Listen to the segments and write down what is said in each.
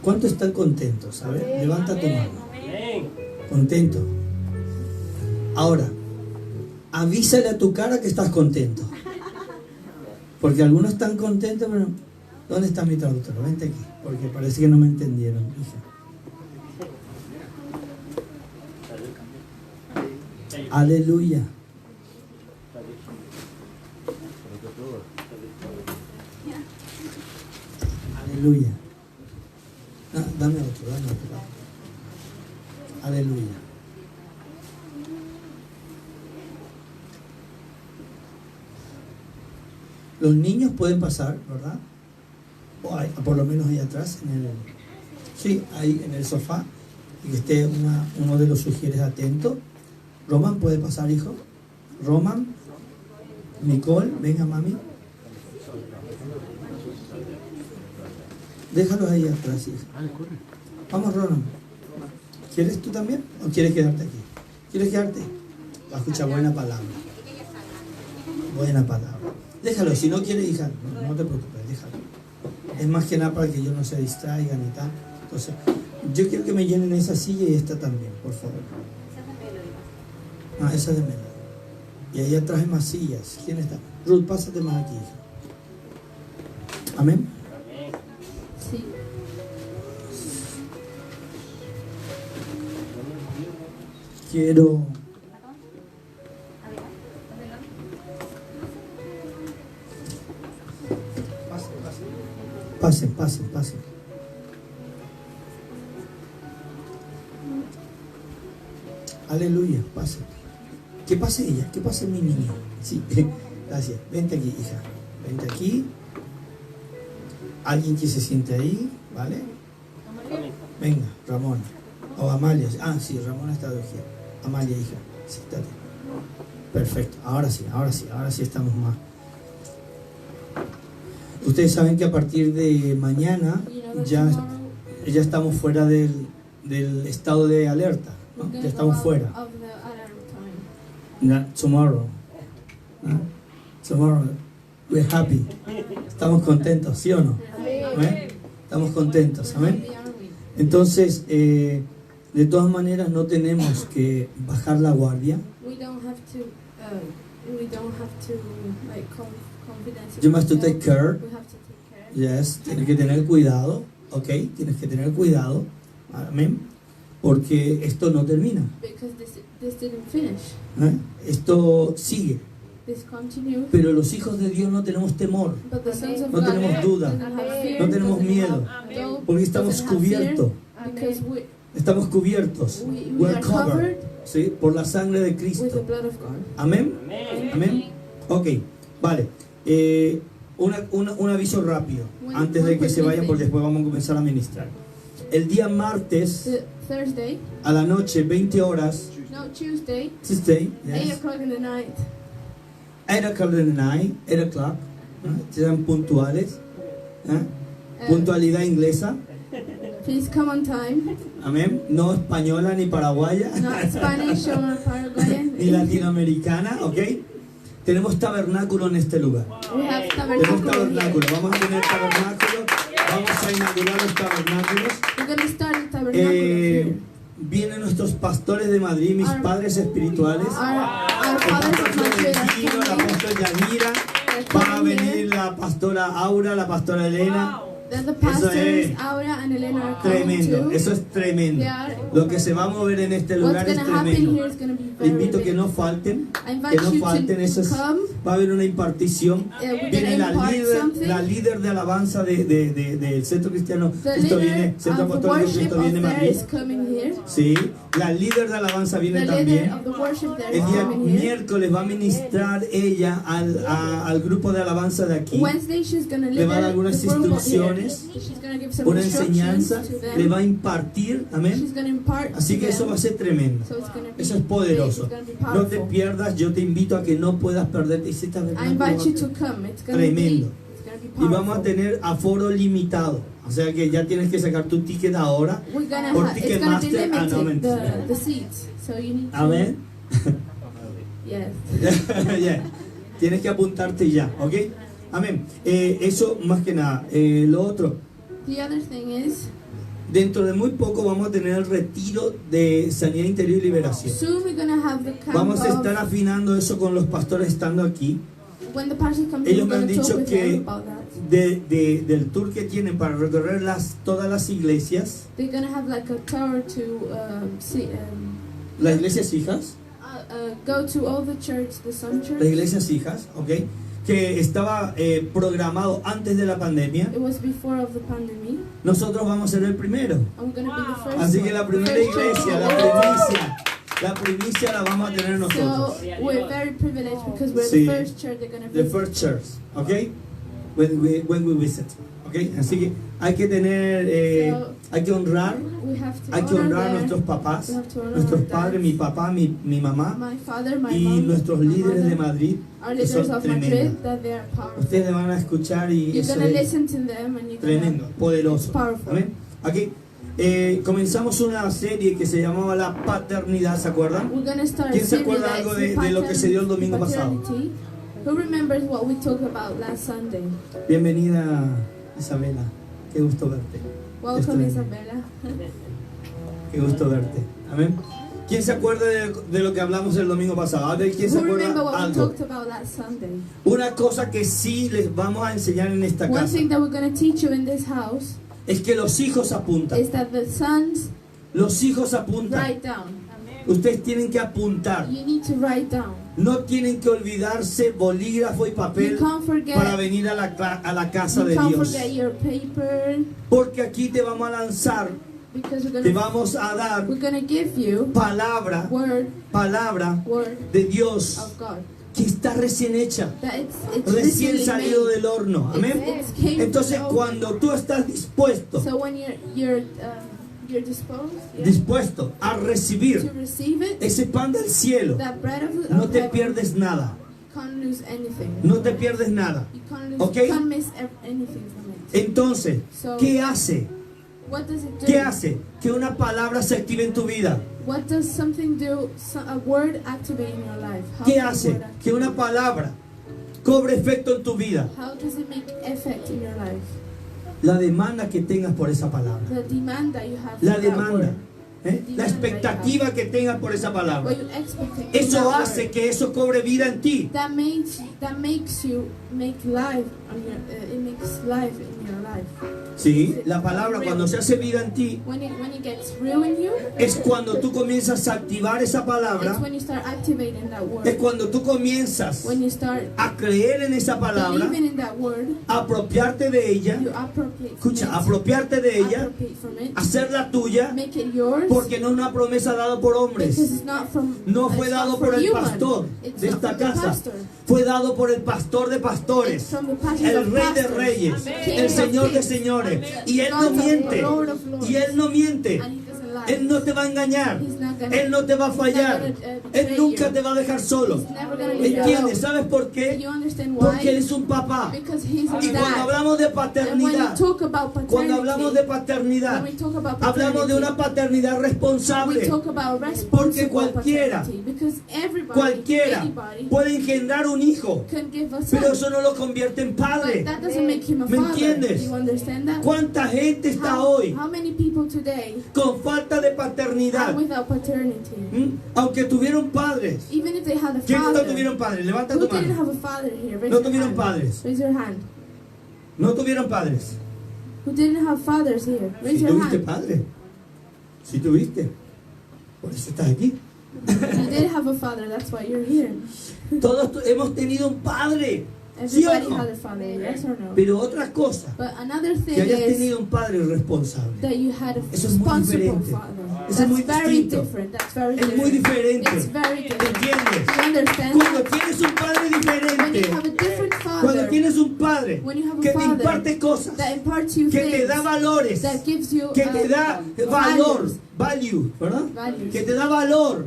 ¿Cuántos están contentos? A ver, levanta tu mano. Contento. Ahora, avísale a tu cara que estás contento. Porque algunos están contentos, pero ¿dónde está mi traductor? Vente aquí, porque parece que no me entendieron, hija. Aleluya. Aleluya. Ah, dame otro. Aleluya. Los niños pueden pasar, ¿verdad? O por lo menos ahí atrás, sí, ahí en el sofá, y que esté uno de los sugieres atento. Roman, ¿puede pasar, hijo? Roman, Nicole, venga, mami. Déjalos ahí atrás, hija. Vamos, Roman. ¿Quieres tú también? ¿O quieres quedarte aquí? ¿Quieres quedarte? Va a escuchar buena palabra. Buena palabra. Déjalo, si no quieres, hija, no te preocupes, déjalo. Es más que nada para que ellos no se distraigan y tal. Entonces, yo quiero que me llenen esa silla y esta también, por favor. Ah, esa es de Melo. Y ahí atrás hay más sillas. ¿Quién está? Ruth, pásate más aquí, hija. Amén. Sí. Quiero... Pasen. Aleluya, pasen. Que pase ella, que pase mi niño. Sí, gracias. Vente aquí, hija. Vente aquí. Alguien que se siente ahí, ¿vale? Venga, Ramón. O Amalia. Ah, sí, Ramón está de aquí. Amalia, hija. Siéntate. Perfecto. Ahora sí estamos más. Ustedes saben que a partir de mañana ya estamos fuera del estado de alerta, ¿no? Ya estamos fuera. Tomorrow, we're happy. Estamos contentos, ¿sí o no? ¿Amén? Estamos contentos, amén. Entonces, de todas maneras, no tenemos que bajar la guardia. You must to take care. Yes, tienes que tener cuidado, ¿ok? Tienes que tener cuidado, amén, porque esto no termina. Esto sigue. Pero los hijos de Dios no tenemos temor, no tenemos duda, no tenemos miedo, porque estamos cubiertos. Estamos cubiertos. We're covered, ¿sí? Por la sangre de Cristo. Amén. Amén. Ok, vale. Un aviso rápido antes de que se vayan, porque después vamos a comenzar a ministrar. El día martes a la noche, 20 horas, Tuesday, yes. 8 o'clock in the night, 8 o'clock, sean puntuales, puntualidad inglesa. Please come on time. Amén. No española ni paraguaya. Not Spanish or Paraguayan. Ni latinoamericana, ¿ok? Tenemos tabernáculo en este lugar. Tenemos tabernáculo. Vamos a tener tabernáculo. Vamos a inaugurar los tabernáculos. Vienen nuestros pastores de Madrid, mis padres espirituales. El pastor Yanira. Va a venir la pastora Aura, la pastora Elena. Eso es tremendo, eso es tremendo. Lo que se va a mover en este lugar es tremendo. Le invito a que no falten, eso es, va a haber una impartición. Viene la líder de alabanza del Centro Cristiano, Centro Apostólico Cristo viene Madrid. Sí, la líder de alabanza viene también. El día miércoles va a ministrar ella al grupo de alabanza de aquí. Le va a dar algunas instrucciones, una enseñanza, le va a impartir, amén. Así que eso va a ser tremendo, eso es poderoso. No te pierdas, yo te invito a que no puedas perderte ese tabernáculo tremendo. Y vamos a tener aforo limitado, o sea que ya tienes que sacar tu ticket ahora por Ticketmaster. No, mentira. Amén. Yeah. Tienes que apuntarte ya, ¿ok? Amén. Eso más que nada. Lo otro. Dentro de muy poco vamos a tener el retiro de sanidad interior y liberación. Soon we're gonna have the camp Vamos a of- estar afinando eso con los pastores estando aquí. when the pastor comes, Ellos we're me han gonna talk dicho with que them about that. del tour que tienen para recorrer todas las iglesias, They're gonna have like a tour to las iglesias hijas, go to all the church, the Sun las Church. iglesias hijas, ¿ok? Que estaba programado antes de la pandemia. It was before of the pandemic, Nosotros vamos a ser el primero. and we're gonna be the first Así one. que la primera First church. iglesia, la primicia la vamos a tener So nosotros. we're very privileged because we're Sí. the first church they're gonna The visit. first church, ¿ok? When we visit, ¿ok? Así que hay que tener, hay que honrar, We have to hay que honor honrar a their- nuestros papás, we have to honor nuestros our padres, dads, mi papá, mi mamá my father, my y mom, nuestros my líderes de mother, Madrid, our que leaders son of Madrid, tremendos. that they are powerful. Ustedes le van a escuchar y You're eso gonna es listen to them and you're tremendo, gonna poderoso. powerful. Amén. Aquí comenzamos una serie que se llamaba La Paternidad, ¿se acuerdan? We're gonna start a ¿Quién se series acuerda that algo is de lo que se dio el domingo pasado? paternity. Who remembers what we talked about last Sunday? Bienvenida Isabela, qué gusto verte. Welcome, tremendo. Isabella. Qué gusto verte. Amén. ¿Quién se acuerda de lo que hablamos el domingo pasado? A ver, ¿quién se Who remember acuerda what we algo? talked about last Sunday? Una cosa que sí les vamos a enseñar en esta One casa thing that we're gonna teach you in this house es que los hijos apuntan. is that the sons Los hijos apuntan. write down. Ustedes tienen que apuntar. You need to write down. No tienen que olvidarse bolígrafo y You papel can't forget. para venir a la casa You de can't Dios. forget your paper Porque aquí te vamos a lanzar, because te vamos a dar we're gonna give you palabra word de Dios of God. que está recién hecha, That it's recién recently salido made. del horno. Amén. It's came Entonces from the cuando tú estás dispuesto, oven. So when you're disposed, yeah, dispuesto a to recibir receive it, ese pan del cielo, that bread of no te heaven, pierdes nada, you can't lose anything. no te pierdes nada. You can't lose. Okay. You can't miss anything from it. Entonces, So ¿qué hace? what does it do? ¿Qué hace? Que una palabra se active en tu vida. What does something do? A word activate in your life? How ¿Qué does a hace? word activate? Que una palabra cobre efecto en tu vida. How does it make effect in your life? La demanda que tengas por esa palabra. The demand that you have La for that demanda. word. La expectativa que tengas por esa palabra. What you expect in Eso that hace word. que eso cobre vida en ti. That makes you make life on your it makes life in your life. Sí, la palabra cuando se hace vida en ti When it gets real in you, es cuando tú comienzas a activar esa palabra, it's when you start activating that word. es cuando tú comienzas When you start a creer en esa palabra, believing in that word, a apropiarte de ella, you appropriate from escucha, it, apropiarte de ella, appropriate from it, hacerla tuya, make it yours, porque no es una promesa dada por because hombres, it's not from no fue it's dado not por for el human. pastor It's de not esta from the casa, pastor. fue dado por el pastor de It's pastores, from the pastor el of rey de pastors, reyes, King el of Señor de kings, señores, y él no Lord of miente, Lord of lords, y él no miente, and he doesn't lie. él no te va a engañar, He's not gonna- él no te va a he's not fallar, gonna, él betray nunca you. te va a dejar solo. He's never gonna leave you ¿Entiendes? alone. ¿Sabes por Do qué? you understand Porque él why? es un papá. Because he's a Y cuando dad. hablamos de And when paternidad, we talk about cuando paternity, hablamos de paternidad, when we talk about hablamos de una paternidad we responsable. talk about Porque responsible cualquiera, paternity, because everybody, Cualquiera anybody puede engendrar un hijo, can give a son, pero eso no lo convierte en but padre. that doesn't make him a ¿Me father. entiendes? Do you understand that? ¿Cuánta gente está How hoy many people today con falta de are paternidad? without paternity? ¿Mm? Aunque tuvieron padres. Even if they had a ¿Quiénes no father, tuvieron padres? Levanta who tu didn't mano. have a father here? Raise No your tuvieron hand. padres. Raise your hand. No tuvieron padres. Who didn't have fathers here? Raise Si your tuviste hand. padre. Si tuviste. Por eso estás aquí. You did have a father, that's why you're here. Todos hemos tenido un padre. ¿Sí o Everybody no? had a father, yes or no? Pero otra cosa, But another thing que hayas is tenido un padre responsable. that you had a Eso es muy responsible diferente. father. Eso es That's muy very distinto. different. That's very Es muy different. diferente. It's very different. ¿Entiendes? You understand? Cuando tienes un padre When you diferente, have a different cuando father tienes un padre when you have a que te father imparte cosas, that imparts you que te things, da valores, that gives you que te da valor, values, value, ¿verdad? values, Que te da valor,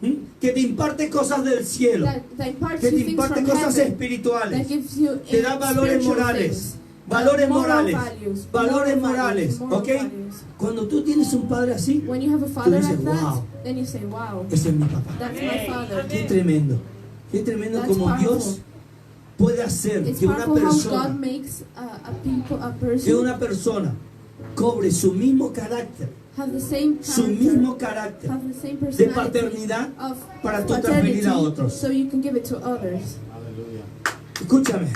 ¿m? Que te imparte cosas del cielo, that imparts que you te things imparte from cosas heaven, that espirituales, gives you te da valores spiritual morales, things, valores moral morales, values, valores moral morales, values, moral ¿ok? values. Cuando tú tienes un padre así, When you have a father dices, like that, wow. then you say, wow, ese es mi papá. that's my father. Qué tremendo That's como powerful. Dios puede hacer It's que una powerful how God persona, makes a que person, una persona cobre su mismo carácter, have the same su character, mismo carácter have the same de personality paternidad of para tú transferir a otros. so you can give it to others. Escúchame.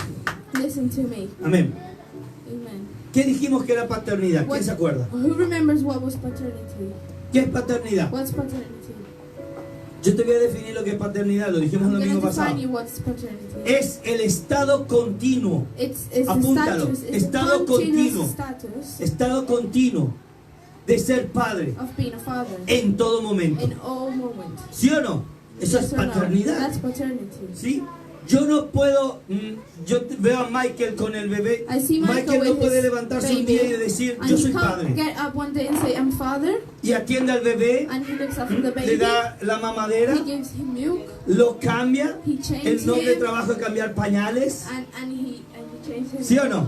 Listen to me. Amén. Amen. ¿Qué dijimos que era paternidad? ¿Quién se acuerda? Who remembers what was paternity? ¿Qué es paternidad? What's paternity? Yo te voy a definir lo que es paternidad, lo dijimos I'm el going domingo to pasado. define you what's paternity. Es el estado continuo, It's apúntalo, the status, it's estado the continuous continuo. status estado continuo de ser padre of being a father en todo momento. in all moments. ¿Sí o no? Eso es Yes or no? paternidad. That's paternity. ¿Sí? Yo no puedo, veo a Michael con el bebé. I see Michael Michael no with puede his levantarse un baby, día y decir, and yo he soy can't padre. get up one day and say, I'm father, Y atiende al bebé, and he looks after the le baby, da la mamadera, he gives him milk, lo cambia. he El changes nombre de him, trabajo es cambiar pañales. and he changes him. ¿Sí o no?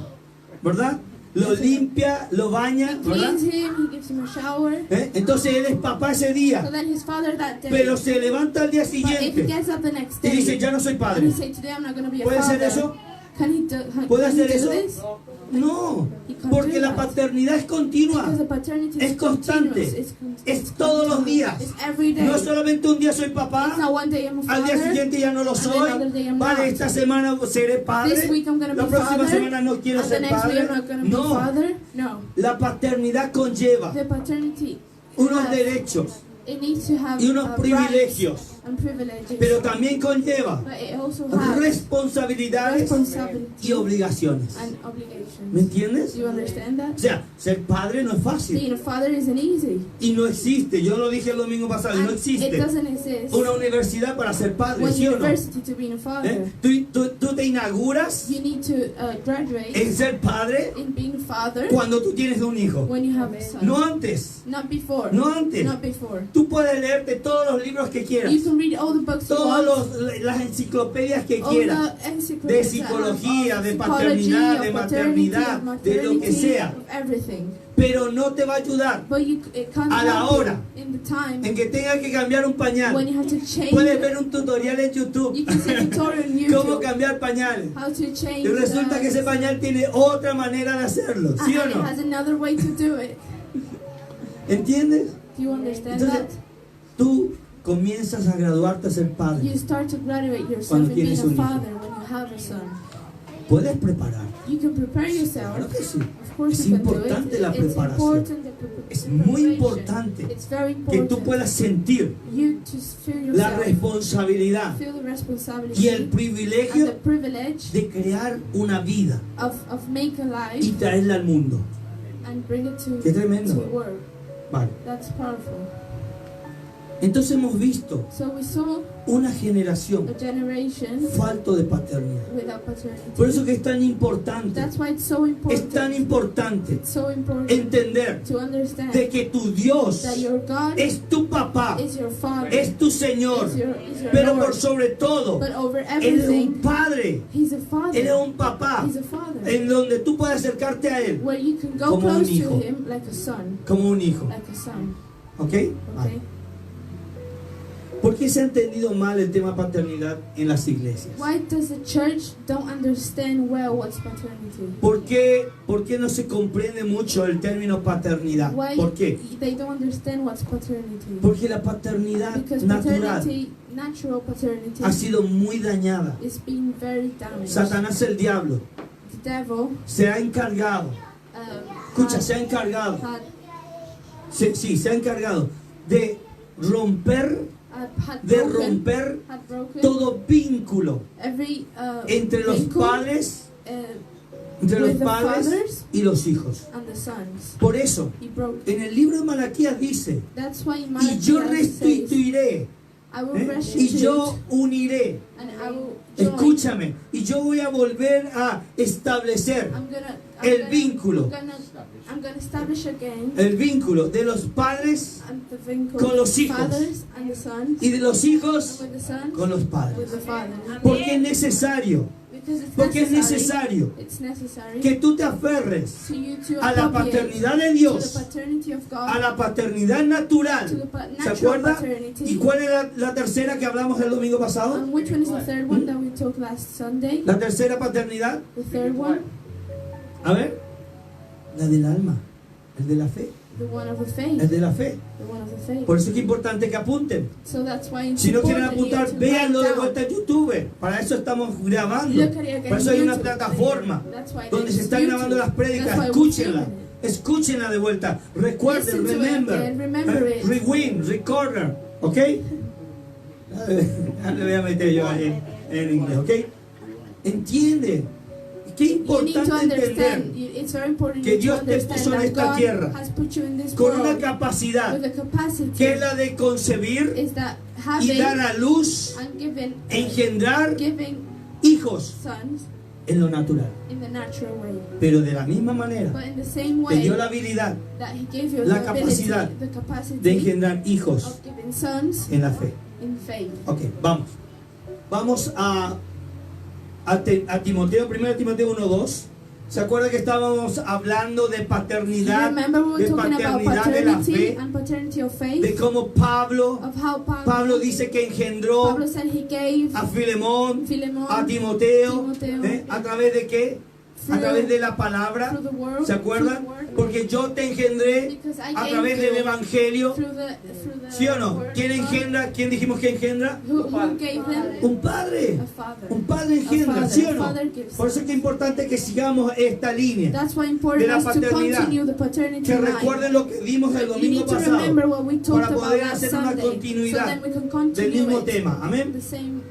¿Verdad? Lo limpia, lo baña, He ¿verdad? cleans him, he gives him a shower. Entonces él es papá ese So día, then his father that day. pero se levanta al día But if he siguiente gets up the next y day dice, ya no soy and padre. he say, today I'm not going to be a ¿Puede father, hacer eso? can he do, ¿Puede can he hacer do eso? this? No, He can't porque do la that. paternidad es continua, Because the paternity es is continuous. constante, It's es todos los días. It's every day. No solamente un día soy papá, It's not one day I'm a al día father, siguiente ya no lo and soy. another day I'm Vale, not. esta semana seré This padre, week I'm going to la be próxima father, semana no quiero and the ser next week padre. I'm not going to be No, father. No. la paternidad conlleva The paternity, unos has- derechos it needs to have y unos privilegios, rights and privileges, pero también conlleva but it also has responsabilidades responsibility y obligaciones. and obligations. ¿Me entiendes? Do you understand that? O sea, ser padre no es fácil Being a father isn't easy. y no existe. Yo lo dije el domingo pasado, y no And it existe doesn't exist. una universidad para ser padre, One ¿sí o no? university to being a father. Tú te inauguras You need to graduate en ser padre in being a father cuando tú tienes un hijo, when you have a son. no antes, Not before. no antes. Not before. Tú puedes leerte todos los libros que quieras, You can read all the books you todas want. las enciclopedias que All quieras, the encyclopedias de that psicología, have de of paternidad, psychology, de of paternity, maternidad, of de lo que maternity, sea, of everything. pero no te va a ayudar But it can't a la help you hora in the time en que tengas que cambiar un when pañal. you have to change. Puedes ver un tutorial en YouTube, You can see a tutorial on cómo YouTube cambiar pañales. how to change. Y resulta que ese pañal tiene otra manera de hacerlo, ¿sí o and it no? has another way to do it. ¿Entiendes? Do you understand Entonces, that? tú comienzas a graduarte a ser You padre. start to graduate yourself Cuando in being tienes a un hijo. father when you have a son. Puedes preparar. You can prepare yourself. Claro que sí. Of course Es you can do importante it. la It's preparación. important the Es preparation. muy importante It's very que important. tú puedas sentir You to feel la yourself. responsabilidad Feel the responsibility y el and the privilegio privilege de crear una vida of make a y life traerla al mundo. and bring it to Qué tremendo. work. Vale. That's powerful. Entonces hemos visto So we saw una a generación generation falto de paternidad. without paternity. Por eso que es tan importante, That's why it's so es tan important. importante It's so important entender to understand de que tu Dios that your God es tu papá, is your Father, es tu Señor, is your pero Lord. por sobre todo, But over Él es un everything, padre, He's a Father. Él es un papá, He's a Father. en donde tú puedes acercarte a Él Where you can go como un close hijo. to Him like a son. como un hijo. Like a son. ¿Ok? Vale. Okay? ¿Por qué se ha entendido mal el tema paternidad en las iglesias? Why does the church don't understand well what's paternity? ¿Por qué no se comprende mucho el término paternidad? Why ¿Por qué? they don't understand what's paternity? Porque la paternidad Because natural natural paternity ha sido muy dañada. is being very damaged. Satanás, el diablo, The devil se ha encargado, escucha, se ha encargado, se ha encargado de romper had broken todo vínculo every entre los vincule, padres, entre with los the padres fathers y los hijos. and the sons. Por eso, He broke. en el libro de Malaquías dice, That's why y yo Malachi says, restituiré, I will y restitute yo uniré. and I will join. Escúchame, y yo voy a volver a establecer el vínculo, I'm gonna establish again el vínculo de los padres and the vincule con los with the hijos fathers and the sons, y de los hijos with the sons, con los with padres. the fathers. Porque es necesario, Because it's porque es necessary, necesario it's necessary que tú te aferres to you to a la appropriate paternidad de to the Dios, paternity of God, a la paternidad to the natural. ¿Se natural acuerda? paternity. ¿Y cuál era la tercera que hablamos el domingo pasado? And which one is the third one that we talked last Sunday? La tercera paternidad, The third one? a ver, la del alma. El de la fe. The one of the faith. El de la fe. The one of the faith. Por eso es importante que apunten. So that's why it's Si no quieren important apuntar, to véanlo write de down. vuelta en YouTube. Para eso estamos grabando. Look at it again Por eso hay on una YouTube. plataforma That's why donde se there's están grabando YouTube. las prédicas. That's why we're Escúchenla. filming it. Escúchenla de vuelta. Recuerden, Listen to it remember. again, remember it. Rewind, recorder. ¿Ok? Ya le voy a meter yo ahí en inglés. ¿Ok? Entiende. Qué You need to importante understand. entender It's very important que to Dios te puso understand en that esta God tierra has put you in this con una world capacidad with a capacity que es la de concebir is that y having dar a luz, and giving engendrar giving hijos sons en lo natural. in the natural way. Pero de la misma manera But in the same te way dio la habilidad that He gave you la the capacidad ability, the capacity de engendrar hijos of giving sons en la fe. in faith. Ok, vamos. Vamos a Timoteo, 1 Timoteo 1:2. ¿Se acuerda que estábamos hablando de Do you paternidad, remember we were de talking about paternidad de la paternity fe? and paternity of De faith? cómo Pablo Of how Pablo dice que engendró Pablo said he gave a Filemón, Philemon a Timoteo, Timoteo, ¿a través de qué? A through- través de la palabra. through the word, ¿Se acuerdan? through the word, Porque yo te engendré because I a gave través you del evangelio. through the ¿Sí o no? word ¿Quién of God. engendra? ¿Quién dijimos que engendra? Who gave them? Un padre. A father. Un padre engendra, A father. ¿sí o A no? father gives. Por eso es que es importante que sigamos esta línea. That's why De important la is to paternidad. continue the paternity Que line. recuerden lo que dimos el You domingo need to pasado remember what we talked para about poder last hacer una Sunday, so continuidad then we can del continue mismo it. tema. Amén. The same.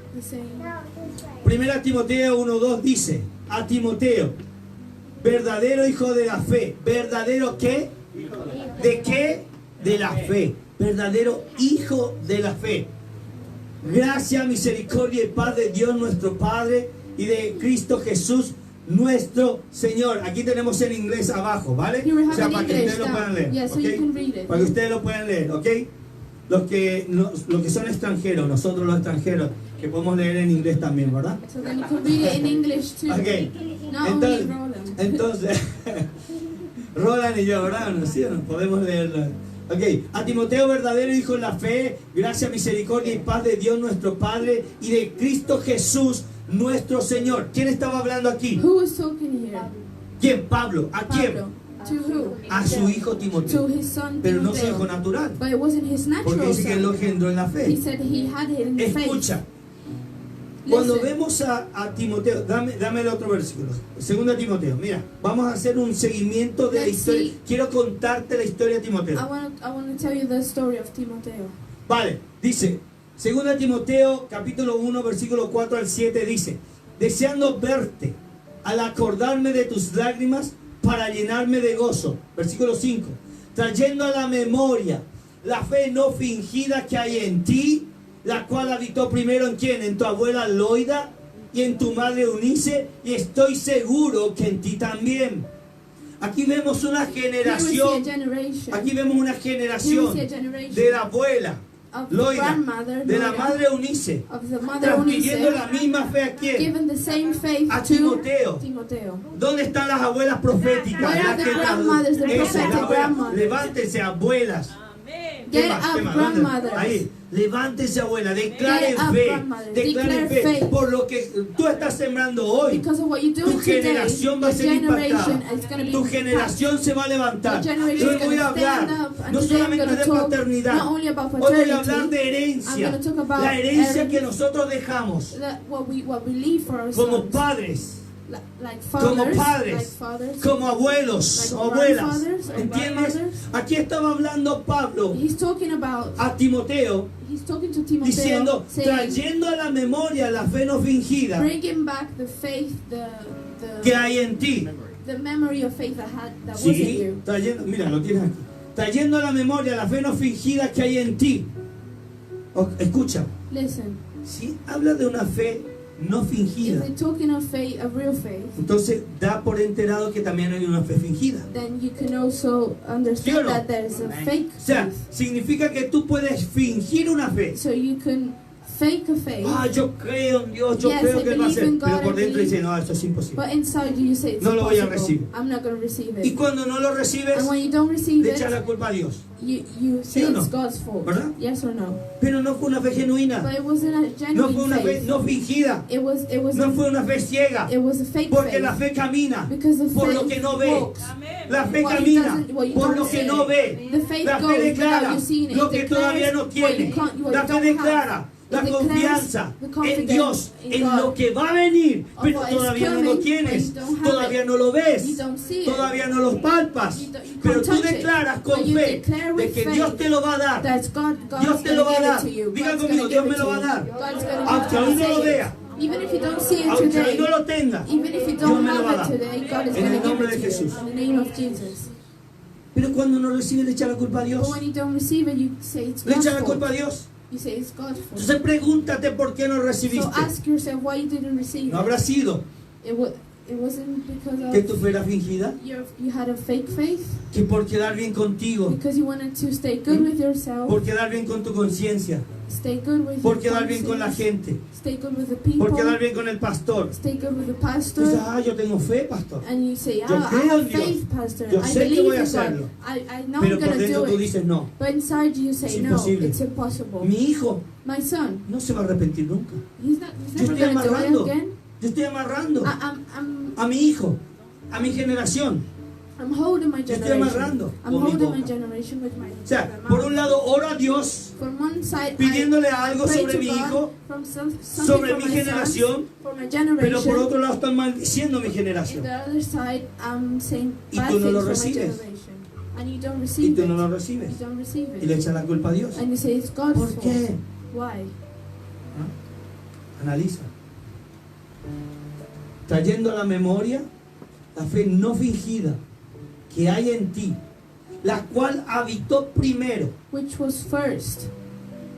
Primera Timoteo 1:2 dice a Timoteo, verdadero hijo de la fe. ¿Verdadero qué? ¿De qué? De la fe. Verdadero hijo de la fe. Gracia, misericordia y paz de Dios nuestro Padre y de Cristo Jesús nuestro Señor. Aquí tenemos en inglés abajo, ¿vale? Here we have O sea, in para que English ustedes lo down. puedan leer. Yeah, so ¿ok? you can read it. Para que ustedes lo puedan leer, ¿ok? Los que son extranjeros, nosotros los extranjeros, que podemos leer en inglés también, ¿verdad? So then you can read it in English too. Ok. Not only Entonces, Roland. entonces Roland y yo, ¿verdad? ¿No? ¿Sí o no? Podemos leerlo. Ok, a Timoteo, verdadero hijo en la fe, gracia, misericordia y paz de Dios nuestro Padre y de Cristo Jesús nuestro Señor. ¿Quién estaba hablando aquí? Who is talking here? ¿Quién? Pablo. ¿A quién? Pablo. To who? A su hijo To Timoteo. his son Pero no su hijo Timoteo. natural, But it wasn't his porque natural dice que él lo son. engendró en la He fe. said he had it in the faith. Escucha, cuando Listen. vemos a Timoteo, dame el otro versículo. Segundo Timoteo, mira, vamos a hacer un seguimiento de la Let's historia. see. Quiero contarte la historia de I Timoteo. want to tell you the story of Timoteo. Vale, dice, segundo Timoteo, capítulo 1, versículo 4 al 7, dice, deseando verte, al acordarme de tus lágrimas, para llenarme de gozo. Versículo 5, trayendo a la memoria la fe no fingida que hay en ti, la cual habitó primero en quién, en tu abuela Loida y en tu madre Eunice, y estoy seguro que en ti también. Aquí vemos una Here we see a generación, generation. aquí vemos una Here we generación see a generation de la abuela of the Loida, grandmother, de la Loida, madre Eunice, of the mother transmitiendo Eunice, la misma fe a quién, given the same faith a to Timoteo. Timoteo. ¿Dónde están las abuelas proféticas? Where are Las the que- grandmothers, the Esas, prophetic las abuelas. grandmothers? Levántense, abuelas. ¿Qué Get más? ¿Qué up, más? ¿Dónde? grandmothers. Ahí, levántese, abuela, declare Get up, fe, grandmothers. declare Declare fe faith. por lo que tú estás sembrando hoy. Because of what you're Tu doing today, generación va a the ser generation impactada. is going to be Tu impacted. generación se va a levantar. The generation Yo is voy a gonna hablar stand up, and no today I'm solamente gonna de talk paternidad. not only about Hoy voy a paternity, hablar de I'm herencia. gonna talk about La herencia heritage. que nosotros dejamos what we leave for our como sons. padres, Like como fathers, padres, like fathers. como abuelos Like o abuelas. grandfathers or ¿Entiendes? grandmothers. Aquí estaba hablando Pablo He's talking about, a Timoteo he's talking to Timoteo, diciendo, saying, trayendo a la memoria la fe no fingida bringing back the faith, que hay en ti. the memory of faith that was in Sí, you. trayendo, mira, lo tienes aquí. Trayendo a la memoria la fe no fingida que hay en ti. Escucha, Listen, si habla de una fe no if fingida, we're talking of faith, of real faith, entonces da por enterado que también hay una fe fingida. then you can also understand ¿Sí o no? that there is a fake O sea, faith. significa que tú puedes fingir una fe, So you can fake faith. Yo creo en Dios, yo Yes, creo I que Él va a believe hacer. in God, Pero por I dentro believe. dice, no, esto es imposible. But inside you say it's No lo voy a impossible. recibir. I'm not going to receive Y it. cuando no lo recibes, And when you don't receive le it, echas la culpa a Dios. you say o no? it's God's fault. ¿Verdad? Yes or no? Pero no fue una fe genuina. But it wasn't a No genuine fue una fe faith. no fingida. It was No fue una fe ciega. it was a fake Porque faith. la fe camina Because the por lo faith que no ve. walks. La fe What it camina doesn't- what you por don't lo que see. no ve. The faith La goes fe without declara you seeing it. lo It que todavía no declares tiene. what you La fe don't declara have. la It declares confianza the en confidence Dios, in en God. lo que va a venir, Of pero what is todavía no coming, lo but tienes, you don't have todavía it. no lo You ves, don't see it. todavía no los palpas, You can't pero tú touch it. declaras con But you fe declare de with que faith Dios te lo va a dar. That's God Dios is te lo va a going to dar. give it to you. Diga God's conmigo, gonna Dios give me it lo to va a you. dar. God's gonna Aunque give hoy it no to lo you. vea, Even if you don't see it aunque hoy today, no lo tenga, even if you Dios don't me lo va a have it dar. today, God is En el going to nombre give it de to you. Jesús. In the name of Jesus. Pero cuando no recibe le echa la culpa a But Dios, when you don't receive it, you say it's le God's echa la culpa a fault. Dios. You say it's God's fault. Entonces pregúntate por qué no So recibiste. ask yourself why you didn't receive ¿No habrá it. sido It wasn't because que tu of fe era fingida? you had a fake faith, Que por quedar bien contigo, because you wanted to stay good with yourself, por quedar bien con tu conciencia, stay good with por your quedar bien con la conscience, gente, stay good with the people, por quedar bien con el pastor. stay good with the Tú dices, pastor, yo tengo fe, pastor. and you say, Yo I creo en have Dios. faith, pastor. Yo I sé que believe voy a in hacerlo. God. I know Pero I'm por gonna dentro do tú it. dices, no, But inside you say, Es no, imposible. it's impossible. mi hijo My son, no se va a arrepentir nunca. he's Yo never estoy gonna do amarrando, it again. yo estoy amarrando I'm a mi hijo, a mi generación. holding my Yo estoy generation. amarrando I'm con mi holding my boca. generation with my O sea, por un lado oro a Dios From one side, pidiéndole I algo pray sobre to mi God hijo, from something sobre for mi my generación, sons, for my pero por generation. otro lado están maldiciendo mi In generación. the other side, I'm saying Y bad tú no things lo for my recibes. generation. And you don't Y receive tú it. no lo recibes. You don't receive Y le it. echas la culpa a Dios. And you say it's God's ¿Por fault. qué? Why? Analiza. Trayendo a la memoria la fe no fingida que hay en ti, la cual habitó primero Which was first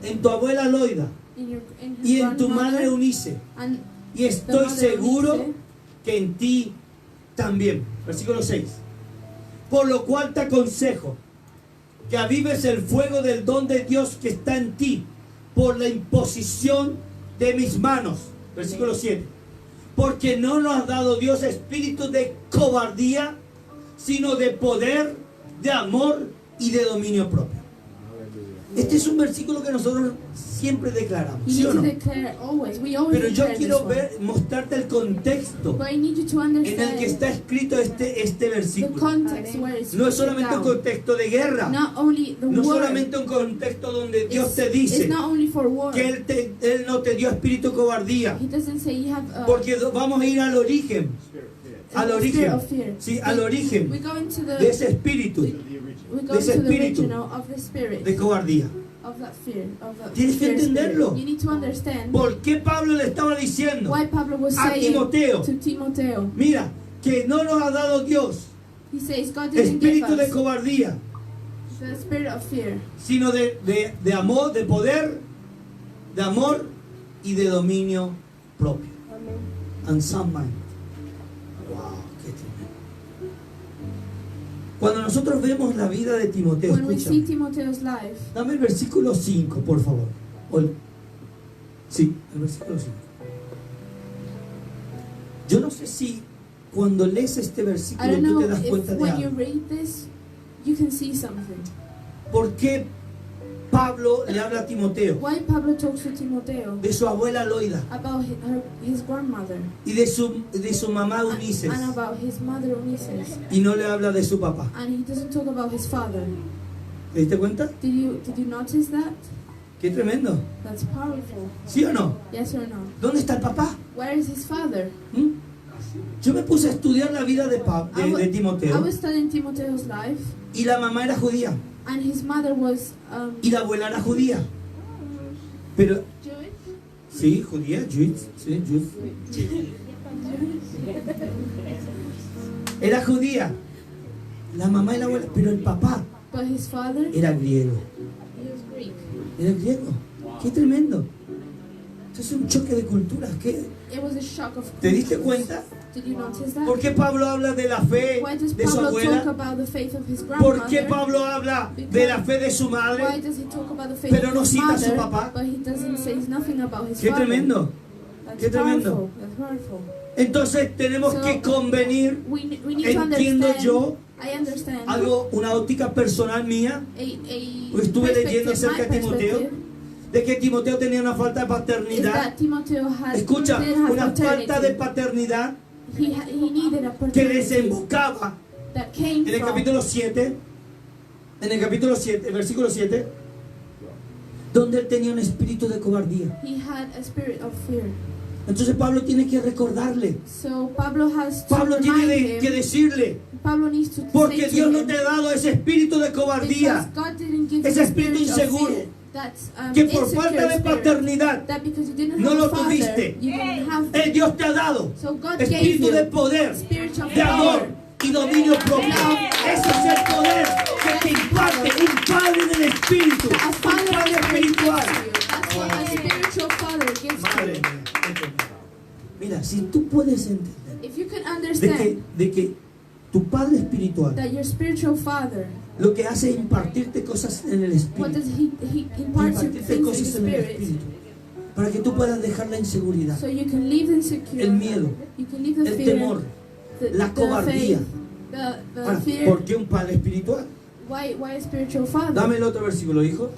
en tu abuela Loida in his y en tu grandmother, madre Eunice. and Y the estoy mother seguro Eunice, que en ti también. Versículo 6. Por lo cual te aconsejo que avives el fuego del don de Dios que está en ti por la imposición de mis manos. Versículo 7. Porque no nos ha dado Dios espíritu de cobardía, sino de poder, de amor y de dominio propio. Este es un versículo que nosotros siempre declaramos, You ¿sí need o to no? declare always. We always Pero yo declare quiero this one. mostrarte el contexto But I need you to en el understand que está escrito este the versículo. context where it's No es written solamente un down. contexto de guerra, Not only the no word. solamente un contexto donde Dios te It's dice not only for war. que Él no te dio espíritu de cobardía, He doesn't say you have porque vamos a ir al origen, a al spirit origen, of fear. sí, al We origen go into de the ese espíritu we go de ese into the espíritu original of the spirit de cobardía. of that fear of that Tienes que fear spirit. entenderlo. You need to understand ¿Por qué Pablo le estaba diciendo why Pablo was a saying Timoteo, to Timoteo? mira, que no nos ha dado Dios He says God didn't give espíritu de us cobardía, the spirit of fear, sino de amor, de poder, de amor y de dominio propio. And sound mind. Wow, qué tremendo. Cuando nosotros vemos la vida de Timoteo, when we see escucha, Timotheo's life. dame el versículo 5, por favor. Sí, el versículo 5. Yo no sé si cuando lees este I versículo don't tú know te das cuenta if de when you algo. read this, you can see something. ¿Por qué Pablo le habla a Timoteo Why Pablo talks to Timoteo de su abuela Loida about his grandmother y de su mamá Eunice and about his mother Eunice, y no le habla de su papá? and he doesn't talk about his father? ¿Te diste cuenta? Did you notice that? Qué tremendo. That's powerful. ¿Sí o no? Yes or no? ¿Dónde está el papá? Where is his father? ¿Mm? Yo me puse a estudiar la vida de I Timoteo was studying Timotheo's life, y la mamá era judía and his mother was y la abuela era judía. Pero, Jewish. sí, judía, Jewish, sí, Jewish. Era judía. La mamá y la abuela, pero el papá But his father, era griego. he was Greek. Era griego. Qué tremendo. Entonces un choque de culturas. ¿Qué? It was a shock of ¿Te diste cultures. cuenta? Did you notice that? ¿Por qué Pablo habla de la fe Why does de su Pablo talk abuela? about the faith of his ¿Por qué grandmother? Pablo habla de la fe de su Why madre? does he talk about the faith Pero of no his cita a su mother, papá. but he doesn't say nothing about his ¡Qué father? tremendo! That's ¡Qué tremendo! powerful. That's powerful. Entonces tenemos So, que convenir. We need to Entiendo understand. yo I understand. algo, una óptica personal mía. Estuve leyendo acerca de Timoteo, de que Timoteo tenía una falta de paternidad. Escucha, una falta de paternidad que desembocaba en el capítulo 7, versículo 7, donde él tenía un espíritu de cobardía. Entonces Pablo tiene que recordarle. Pablo tiene que decirle, porque Dios no te ha dado ese espíritu de cobardía, ese espíritu inseguro, que por falta de paternidad no lo tuviste. Dios te ha dado espíritu de poder, de amor y dominio propio. Ese es el poder que te imparte un padre en el espíritu, un padre espiritual. Madre mía. Mira, si tú puedes entender de que tu padre espiritual lo que hace es impartirte cosas en el espíritu, impartirte cosas en el espíritu, para que tú puedas dejar la inseguridad, el miedo, el temor, la cobardía. Ahora, ¿por qué un padre espiritual? Dame el otro versículo, hijo.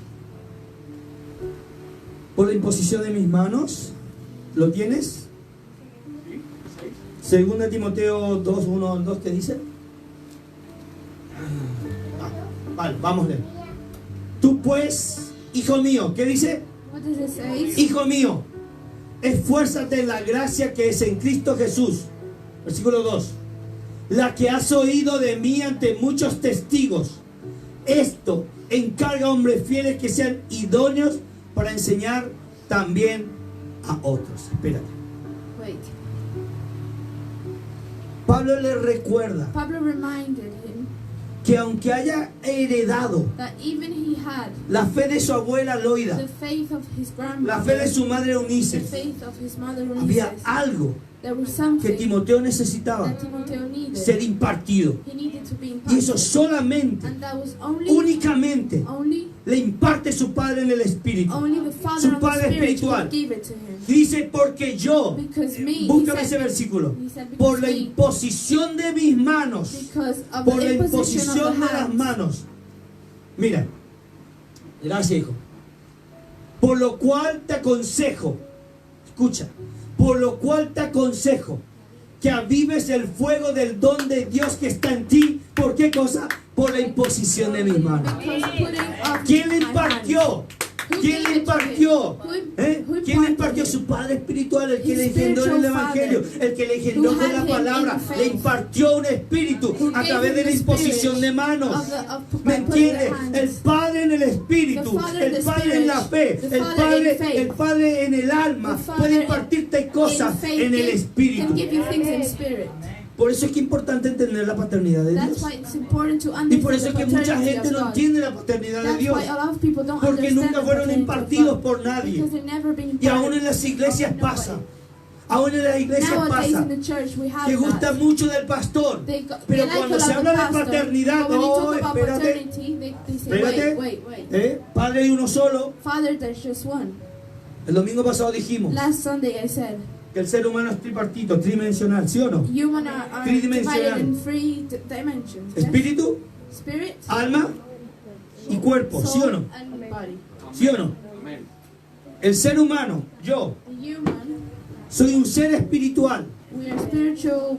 Por la imposición de mis manos, ¿lo tienes? Segunda Timoteo 2, 1 al 2, ¿qué dice? Vale, vamos a leer. Tú pues, hijo mío, ¿qué dice? Hijo mío, esfuérzate en la gracia que es en Cristo Jesús. Versículo 2. La que has oído de mí ante muchos testigos. Esto encarga a hombres fieles que sean idóneos para enseñar también a otros. Espérate. Wait. Pablo le recuerda Pablo reminded him que aunque haya heredado that even he had la fe de su abuela Loida, the faith of his la fe de grandmother, su madre the Eunice, faith of his mother había Eunice, algo there was que something Timoteo necesitaba that Timoteo needed. ser impartido. He needed to be Y eso imparted. solamente, And that was only le imparte su padre en el espíritu. the Father Su of the padre Spirit espiritual. would give it to him. Y dice, porque yo, Because me, búscame he ese said, versículo, he said, por because la me, imposición de mis manos, because of por the la imposition of imposición the de las hands. manos. Mira, gracias, hijo. Por lo cual te aconsejo, escucha, por lo cual te aconsejo que avives el fuego del don de Dios que está en ti. ¿Por qué cosa? Por la imposición de mis manos. Because putting up ¿Quién le my impartió? hands. ¿Quién le impartió? ¿Quién le impartió? Su padre espiritual, el que le engendró en el Evangelio, el que le engendró con la palabra, le impartió un espíritu a través de la imposición de manos. ¿Me entiendes? El Padre en el espíritu, el Padre en la fe, el Padre en el alma puede impartirte cosas en el espíritu. Por eso es que es importante entender la paternidad de Dios. Y por eso es que mucha gente no entiende la paternidad de Dios, porque nunca fueron impartidos por nadie. Y aún en las iglesias pasa. Aún en las iglesias pasa que gusta mucho del pastor, pero cuando se habla de paternidad, no, espérate, Padre hay uno solo. El domingo pasado dijimos que el ser humano es tripartito, tridimensional, ¿sí o no? Tridimensional. Espíritu, alma y cuerpo, ¿sí o no? ¿Sí o no? El ser humano, yo, soy un ser espiritual. We are spiritual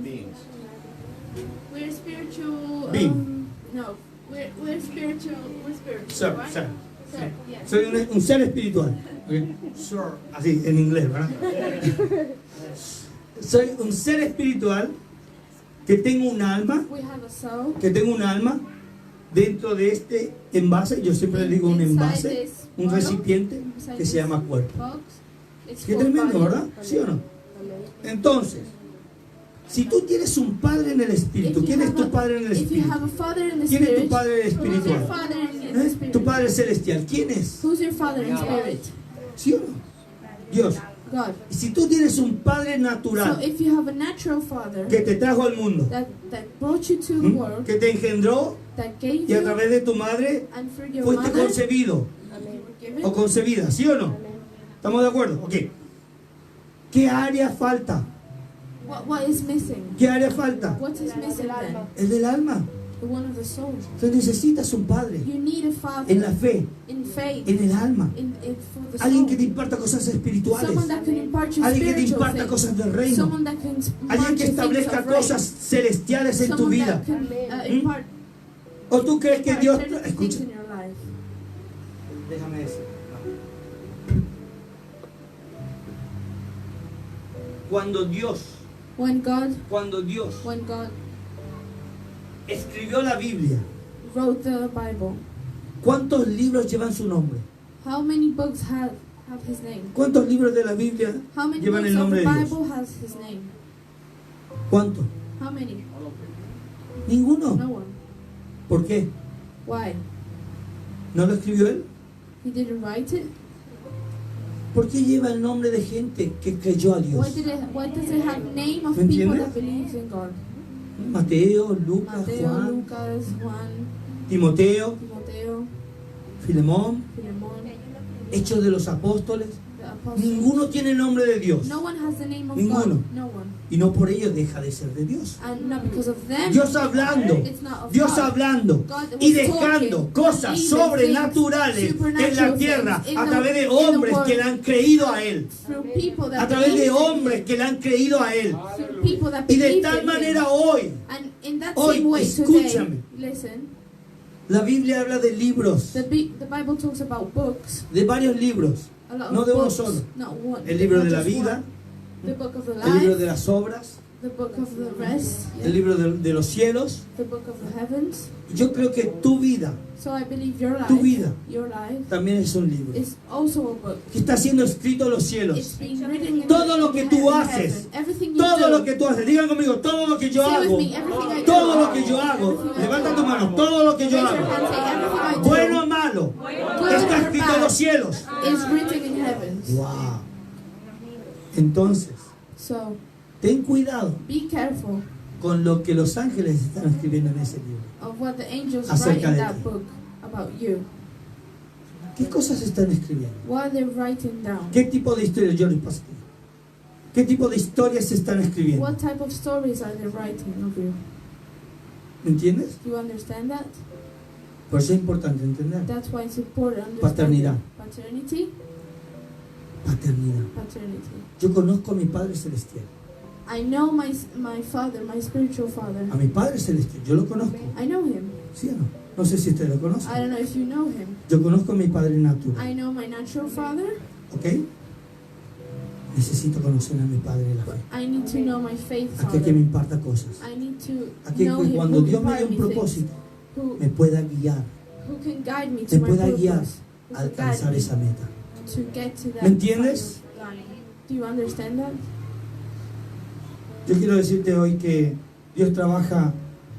beings. We're spiritual Being. no. We're spiritual. We're spiritual. Sir, right? sir. Sir, yes. Soy un ser espiritual. Okay. Sir, así en inglés, ¿verdad? Soy un ser espiritual que tengo un alma, We have a soul. dentro de este envase. Yo siempre le digo un envase, un recipiente que se llama cuerpo. Box. It's Qué called tremendo, body. ¿verdad? ¿Sí o no? Entonces, si tú tienes un padre en el espíritu, ¿quién es tu padre en el If you espíritu? have a father in the ¿Quién es tu spirit, padre who's your espiritual? father in the spirit? Tu padre celestial, ¿quién es? Who's your father in spirit? ¿Sí o no? Dios. God. Y si tú tienes un padre So natural if you have a natural father que te trajo al mundo, that brought you to the world, que te engendró that gave y a you, través de tu madre and through your fuiste mother, concebido you were given, o concebida, ¿sí o no? ¿Estamos de acuerdo? Ok. ¿Qué área falta? what is missing? ¿Qué área falta? What is missing then? El del alma. The one of the soul. Entonces necesitas un padre You need a father en la fe, in faith, en el alma. for the Alguien soul. que te imparta cosas espirituales. Someone that can impart you Alguien que te spiritual imparta things. cosas del reino. Someone that can Alguien impart que you things establezca of grace. cosas celestiales en tu Someone vida. that can impart ¿O tú crees que Dios... eternal things Escucha. in your life. Déjame decir. Cuando Dios When God escribió la Biblia, wrote the Bible, ¿cuántos libros llevan su nombre? how many books have his name? ¿Cuántos libros de la Biblia How many llevan books el of nombre the de Dios? Bible has his name? ¿Cuántos? How many? Ninguno. No one. ¿Por qué? Why? ¿No lo escribió él? He didn't write it? ¿Por qué lleva el nombre de gente que creyó a Dios? Why does it have name of ¿Me people entiendes? that believes in God? Mateo, Lucas, Mateo, Juan, Lucas, Juan, Timoteo, Timoteo, Filemón, Philemon, Hechos de los Apóstoles. the apostles. Ninguno tiene el nombre de Dios. No one has the name of Ninguno. God. No one. Y no por ello deja de ser de Dios. And not because of them. Dios hablando, It's not of Dios God. hablando God was y dejando talking, cosas leaving sobrenaturales things, en la supernatural tierra things in a the- través de in the hombres world. que le han creído a Él. Through people that A través de believe in hombres Him. que le han creído a Él. Through people that Y de believe tal in manera Him. hoy, And in that hoy, same way escúchame. today, listen, la Biblia habla de libros, the Bible talks about books, de varios libros, a lot no of de uno books, solo. not one. El libro not de la just vida, one. The book of the el libro life, de las obras, the book of the rest, el libro de los cielos. the book of the heavens. Yo creo que tu vida So I believe your Tu life, vida. your life, también es un libro is also a book. que está siendo escrito en los It's cielos. being written in Todo lo que tú in haces, heaven. Everything you Todo do. lo que tú haces, digan conmigo, todo lo que yo Say with hago, me, everything I do. todo lo que yo hago, levanta tu mano, todo lo que yo Raise your hand, hago, say everything I do. bueno o malo, está or escrito en los cielos. is written in heavens. Wow. Entonces, So ten cuidado be careful con lo que los ángeles están escribiendo en ese libro. of what the angels Acerca write in de that ti. book about you. ¿Qué cosas están escribiendo? What they're writing down. ¿Qué tipo de historias? Yo les paso aquí. ¿Qué tipo de historias se están escribiendo? What type of stories are they writing of you? ¿Me entiendes? Do you understand that? Por eso es importante entender. That's why it's important to understand Paternidad. paternity. Paternidad. Paternity. Yo conozco a mi Padre Celestial. I know my father, my spiritual father. A mi Padre Celestial, yo lo conozco. I know him. ¿Sí o no? No sé si usted lo conoce. I don't know if you know him. Yo conozco a mi Padre natural. I know my natural father. ¿Ok? Necesito conocer a mi Padre de la fe. I need to know my faith Aquel que me father. imparta cosas. I need to Aquel know que him cuando who Dios me dé impart un me things, propósito, who me pueda guiar can guide me me to my pueda guiar purpose, who a can guide alcanzar me esa meta. to get to that ¿Me entiendes? final line. Do you understand that? Yo quiero decirte hoy que Dios trabaja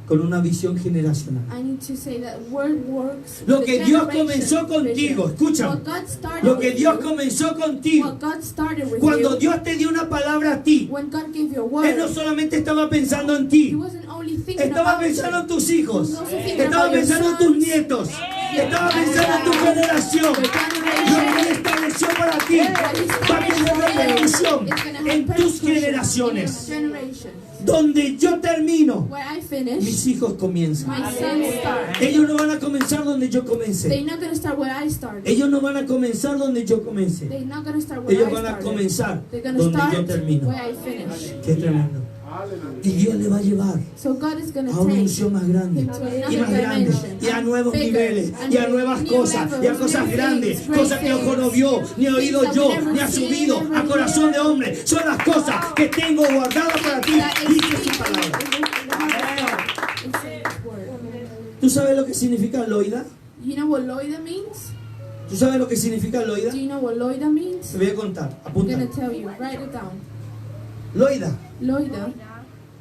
con una visión generacional. I need to say that word works. Lo with que the Dios generation comenzó contigo, vision. escúchame. What God started Lo que with Dios you, comenzó contigo, what God started with cuando you, Dios te dio una palabra a ti, when God gave you a word, Él no solamente estaba pensando en He ti, wasn't only thinking estaba about pensando en you. tus hijos, He was also thinking estaba about your pensando en tus sons, nietos, estaba pensando en tu generación. your Lo que generation. Él estableció para ti va a tener repercusión It's gonna have en tus repercussions in generaciones. your generation. Donde yo termino, Where I finish, mis hijos comienzan. my sons start. Ellos no van a comenzar donde yo They're comencé. not going to start where I started. Ellos no van a comenzar donde yo comencé. They're not going to start where Ellos I van a started. comenzar They're going to donde yo start termino. where I finish. Qué tremendo. Y Dios le va a llevar So God is going a to una take unción más grande him to y another más grande dimension, y a nuevos bigger, niveles and y a nuevas new cosas y a levels, cosas new grandes, things, great cosas que ojo no things, vio, ni oído things that yo, we never ni ha seen, subido never a corazón de heard. hombre. Son las cosas que tengo guardadas para ti. That is Dice su deep palabra. in the heart of God. It's in His word. ¿Tú sabes lo que significa loida? You know what loida means? ¿Tú sabes lo que significa loida? Do you know what loida means? Te voy a contar, I'm apunta. going to tell you. Write it down. Loida Loida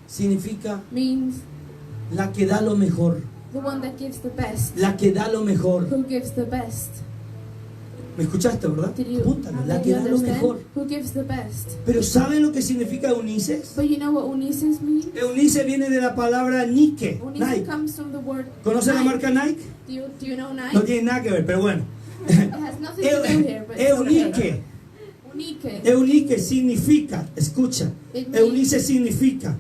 significa means la que da lo mejor, the one that gives the best. la que da lo mejor. Who gives the best? ¿Me escuchaste, verdad? Apúntalo, la Did que you da lo understand? mejor. Who gives the best? Pero ¿saben lo que significa Eunices? But you know what Unisys means? Eunice viene de la palabra Nike, Unisys Nike. comes from the word ¿Conocen la Nike. marca Nike? Do you know Nike? No tiene nada que ver, pero bueno. It has nothing to do here, but it's okay. Eunice. Unique. Eunice significa, escucha, It means- Eunice significa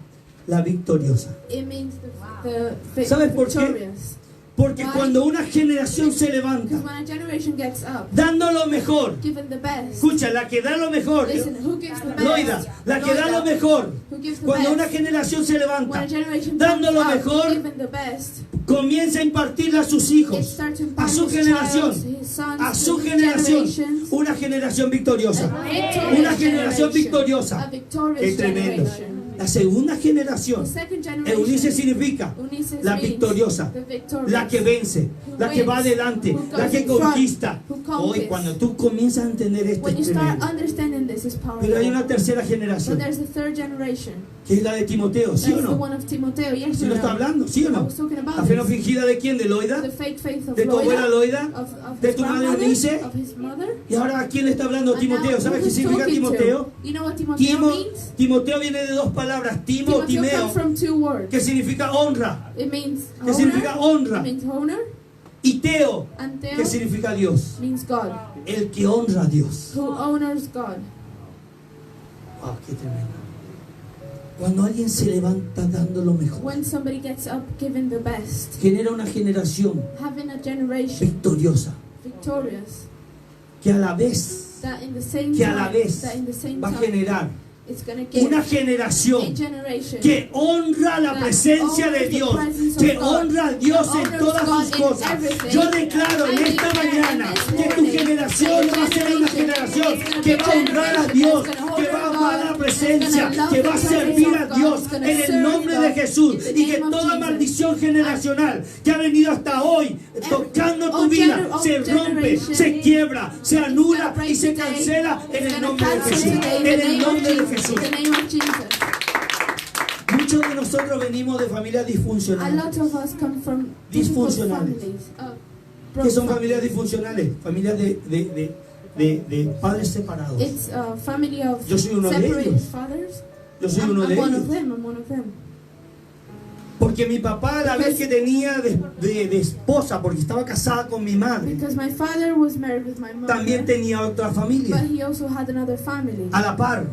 la victoriosa. It means the ¿Sabes por qué? victorious. Porque Why? cuando una generación se levanta Because when a generation gets up, dando lo mejor, given the best, escucha, la que da lo mejor, listen, who gives the best? Loida, la que da lo mejor, Who gives the cuando una best? generación se When levanta a generation dando comes lo up, mejor, given the best, comienza a impartirla a sus it hijos, starts to a impart su his generación, child, his sons, a su his generación, generations, una generación victoriosa, a victorious una generación generation, victoriosa. a victorious Qué tremendo. generation. La segunda generación, The second generation, Eunice significa Unisys la means victoriosa, the victorious, la que vence, la que va adelante, la que conquista. Hoy cuando tú comienzas a entender esto When you es start tremendo. understanding this is powerful. Pero hay una tercera But generación, there's the third generation. que es la de Timoteo, ¿sí o That's the no? one of Timoteo. Yes ¿Sí or lo no? está hablando? ¿Sí o I no? was talking about ¿La fe no this. fingida de quién? ¿De Loida? The fake faith of ¿De tu abuela Loida, Loida? of ¿De his tu madre grandmother, Eunice? of his mother. ¿Y ahora a quién le está hablando And Timoteo? now, ¿Sabes who qué he's significa talking to? Timoteo? You know what Timoteo means? Timoteo viene de dos palabras, Timo o Timoteo Timeo, comes from two words. que significa honra. It means ¿Qué significa honra? It means honor. Y Teo, And Theo que significa Dios. means God. El que honra a Dios. Who honors God. Wow, qué tremendo. Cuando alguien se levanta dando lo mejor, When somebody gets up giving the best, genera una generación having a generation victoriosa, victorious, que a la vez that in the same que a la time, vez that in the same va a time, generar it's going to give una a generación generation que honra la presencia de Dios, que honra a Dios en todas sus cosas. Yo declaro en esta mañana que tu generación va a ser una generación que va a honrar a Dios, que va a amar la presencia, que va a servir a Dios en el nombre de Jesús, y que toda maldición generacional que ha venido hasta hoy tocando tu vida se rompe, se quiebra, se anula y se cancela en el nombre de Jesús. En el nombre de Jesús. In the name of Jesus. Muchos de nosotros venimos de familias A disfuncionales. lot of us come from difficult Disfuncionales. families. ¿Qué son broke familias families. disfuncionales? Familias de padres separados. It's a family of Yo soy uno de separated ellos. fathers. Yo soy uno de I'm one ellos. of them. I'm one of them. Porque mi papá, a la vez que tenía de esposa, porque estaba casada con mi madre, Because my father was married with my mother, también tenía otra but familia, he also had another family a la par.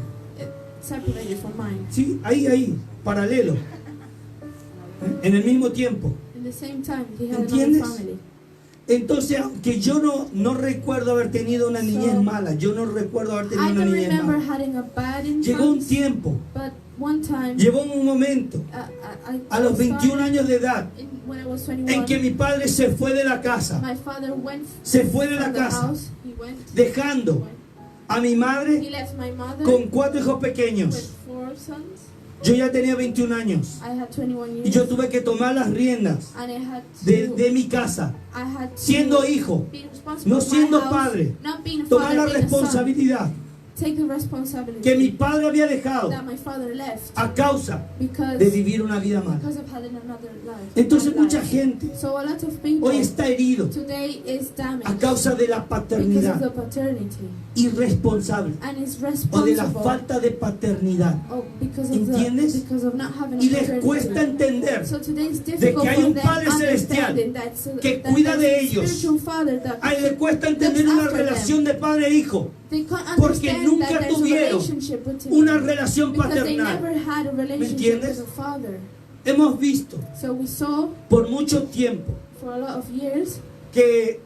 separated from mine. Sí, ahí, paralelo. En el mismo tiempo. In the same time, he had ¿Entiendes? another family. Entonces, aunque yo no recuerdo haber tenido una niñez mala, yo no recuerdo haber tenido I una don't niñez remember mala. having a bad Llegó un infance, tiempo, but one time, llegó un momento, a los 21 años de edad, when I was en 21, que mi padre se fue de la casa, my father went se fue de la from the casa, house. He went. dejando a mi He madre left my mother con 4 hijos with pequeños. 4 sons. Yo ya tenía 21 años I had 21 years. y yo tuve que tomar las riendas And I had de mi casa, I had to siendo hijo, be responsible no for my siendo house, padre, not being a tomar father, la being a son. responsabilidad Take the responsibility que mi padre había dejado that my father left a causa because de vivir una vida mala. of having another life. Entonces bad mucha life. gente So a lot of people hoy está herido today is damaged a causa de la because of paternidad the paternity irresponsable and is o de la responsible falta de paternidad, because of ¿entiendes? because of not having y a les paternity. cuesta entender So today it's de difficult que hay for un them Padre celestial understanding that, que that cuida there's de a ellos. spiritual father that A él le cuesta entender looks una after them. relación de padre e hijo, They can't porque understand nunca that there's a tuvieron relationship between una them relación because they paternal. never had a relationship entiendes? with a father. Hemos visto So we saw por mucho tiempo for a lot of years que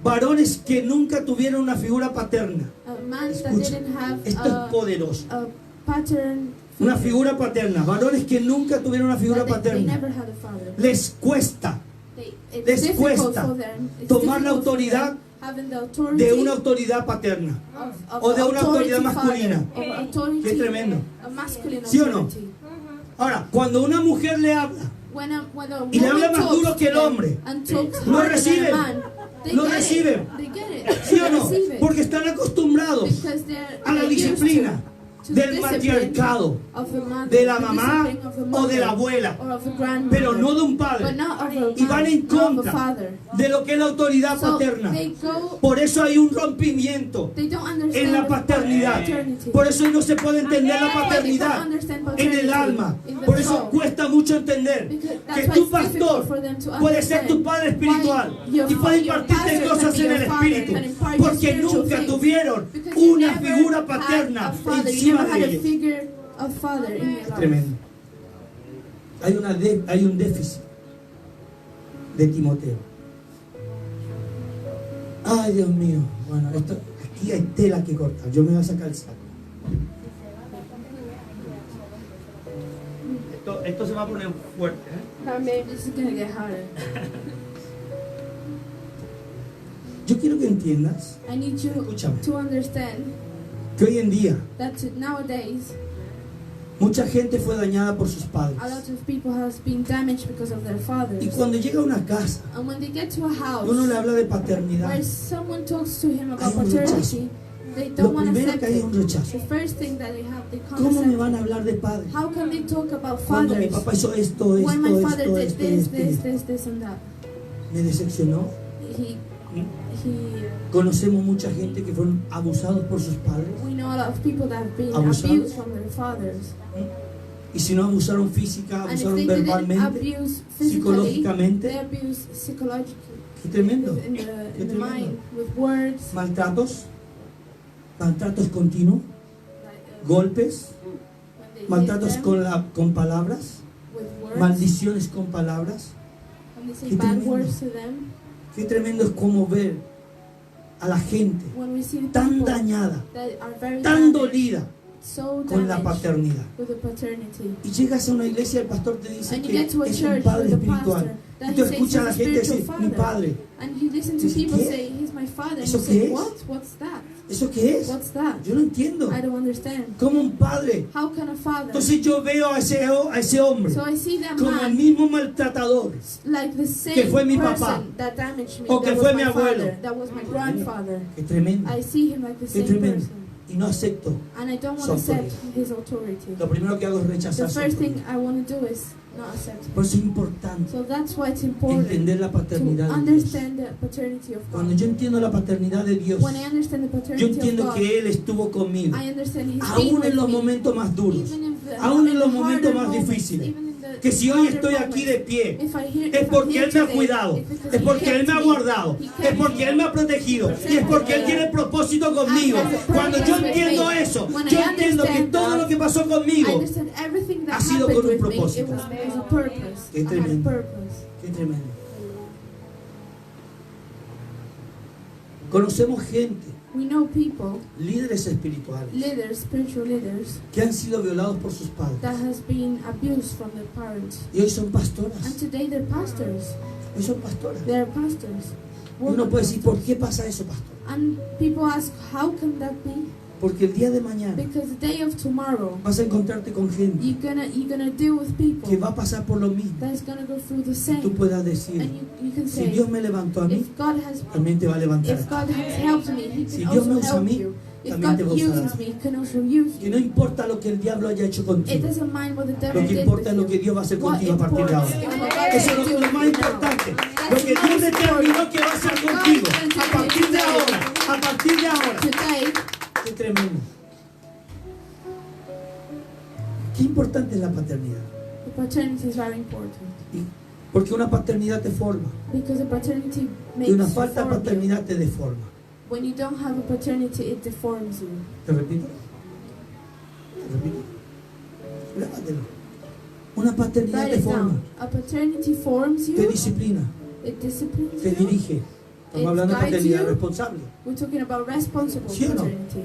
varones que nunca tuvieron una figura paterna, man that escucha, didn't have esto es poderoso, a pattern una figura paterna, varones que nunca tuvieron una figura that they paterna, never had a father. les cuesta It's les difficult cuesta for them. It's tomar la difficult for autoridad them having the authority de una autoridad paterna of o de una authority autoridad father, masculina. of authority, Qué tremendo. a masculine ¿Sí o no? authority. Ahora, cuando una mujer le habla, When a y le woman habla más talks duro que el to them hombre, and talks lo harder than a reciben. man, they Lo get reciben. it. They get it. ¿sí o They no? receive it. Porque están acostumbrados Because they're a la used disciplina. to the del discipline matriarcado, of the mother, de la the mamá discipline of the o mother, de la abuela, or of the grandmother, pero no de un but padre. not of a Y van en not of a contra father. de lo que es la autoridad So paterna. they go, Por eso hay un rompimiento they don't en understand la the paternidad. paternity. Por eso no se puede entender la That's why they paternidad don't understand en paternity el alma. in the Por eso soul. cuesta mucho entender Because that's que why tu it's difficult pastor for them to puede ser understand tu padre espiritual why your y puede your impartirte pastor cosas can be en el your father, espíritu, can impart you porque spiritual nunca things. tuvieron Because you una never figura had paterna a father, you encima never de had a ellos. figure of father in your life. Tremendo. Hay un déficit de Timoteo. Ay, Dios mío. Bueno, aquí hay tela que cortar. Yo me voy a sacar el saco. Esto se va a poner fuerte, ¿eh? This is gonna get harder. Yo quiero que entiendas I need you Escúchame. to understand que hoy en día that nowadays mucha gente fue dañada por sus padres. a lot of people has been damaged because of their fathers. Y cuando llega a una casa, And when they get to a house uno le habla de paternidad. where someone talks to him about Hay un paternity, they Lo don't want to primero accept que hay es it. un rechazo. The first thing that they have, they can't ¿Cómo me accept van a it. hablar de padre? How can they talk about Cuando mi fathers papá hizo esto, when my esto, father esto, did esto, this, esto, this, esto. this, this, and that? Me decepcionó. He Conocemos mucha gente que fueron abusados por sus padres. we know a lot of people that have been Abusados. abused from their fathers. Y si no abusaron física, And if abusaron they didn't verbalmente, abuse physically, psicológicamente. they abuse psychologically. Qué tremendo. In Qué the tremendo. mind, with words, Maltratos continuos, like, golpes, when they hit maltratos them con palabras, with words, maldiciones con palabras. when they say Qué bad tremendo. words to them, Qué tremendo es como ver a la gente when we see tan people dañada, that are very tan damaged, dolida so con la damaged paternidad. with the paternity. Y llegas a una iglesia y el pastor te dice And you que get to a es un church padre with a espiritual. pastor that Y he tú says escuchas a la he's a gente spiritual decir, mi father. padre. And you listen to Dices, people ¿qué? say, he's my father. And ¿Eso you qué say, es? what? What's that? ¿Eso qué es? What's that? Yo no entiendo. I don't understand. Como un padre. How can a father? Entonces yo veo a ese hombre So I see that como el man mismo maltratador. like the same que fue mi person papá. that damaged me, O que that fue was mi my abuelo. father, that was my grandfather. Qué tremendo. I see him like the Qué same tremendo. person. Y no acepto. And I don't Su want to accept autoridad. his authority. Lo primero que hago es The rechazar su first thing autoridad. I want to do is not accept him. Por eso es importante So that's why it's important entender la to paternidad de Dios. understand the paternity of Cuando God. yo entiendo la paternidad de Dios, When I understand the yo paternity of entiendo God, que Él estuvo conmigo. I understand He's been Aún with en los me. momentos más duros. Even in the, Aún en in los the momentos harder más moments, difíciles. even in the Que si hoy harder estoy aquí de moments. pie, If I hear- es if I'm porque here Él me ha today, cuidado, it's because es He porque Él kept me ha me. guardado, He es kept porque me. Él me ha protegido y es porque Él tiene propósito conmigo. Cuando yo entiendo eso, yo entiendo que todo lo que pasó I conmigo, understand everything that ha sido happened con un with me. It propósito. was because of purpose. Qué I had a tremendo. purpose. qué tremendo. Conocemos gente, We know people, líderes espirituales, leaders, spiritual leaders, que han sido violados por sus padres that has been abused from their parents. y hoy son And pastoras. today they're pastors. Hoy son pastoras. They're pastors. Y uno puede decir, ¿por qué pasa eso, pastor? And people ask, how can that be? Porque el día de mañana Because the day of tomorrow, vas a encontrarte con gente you're gonna deal with people que va a pasar por lo mismo. that's gonna go through the Y same. tú puedas decir, And you can si say, Dios me levantó a mí, if God has también te va a levantar. if God has helped me, He Si can Dios me also usa a help mí, you. If también te va a God usar a uses ti. me, He can also use Que you. no importa lo que el diablo haya hecho It contigo, doesn't mind what the devil lo que did importa es lo with que you. Dios va a hacer What contigo a partir de important ahora. is what God Eso will es do lo with más you importante. now. Lo que That's Dios most determinó que va a hacer important. contigo God is a partir de ahora. A partir de ahora. Today, Qué tremendo. Qué importante es la paternidad. the paternity is very important Porque una paternidad te forma because the paternity y makes una you falta de form you. paternidad te deforma. When you don't have a paternity, it deforms you. ¿Te repito? ¿Te repito? Grábatelo. Una paternidad Write te it forma, down. A paternity forms te you. disciplina, It disciplines te you. dirige. Estamos It hablando de guides paternidad you. responsable. We're talking about responsible ¿Sí o no? paternity.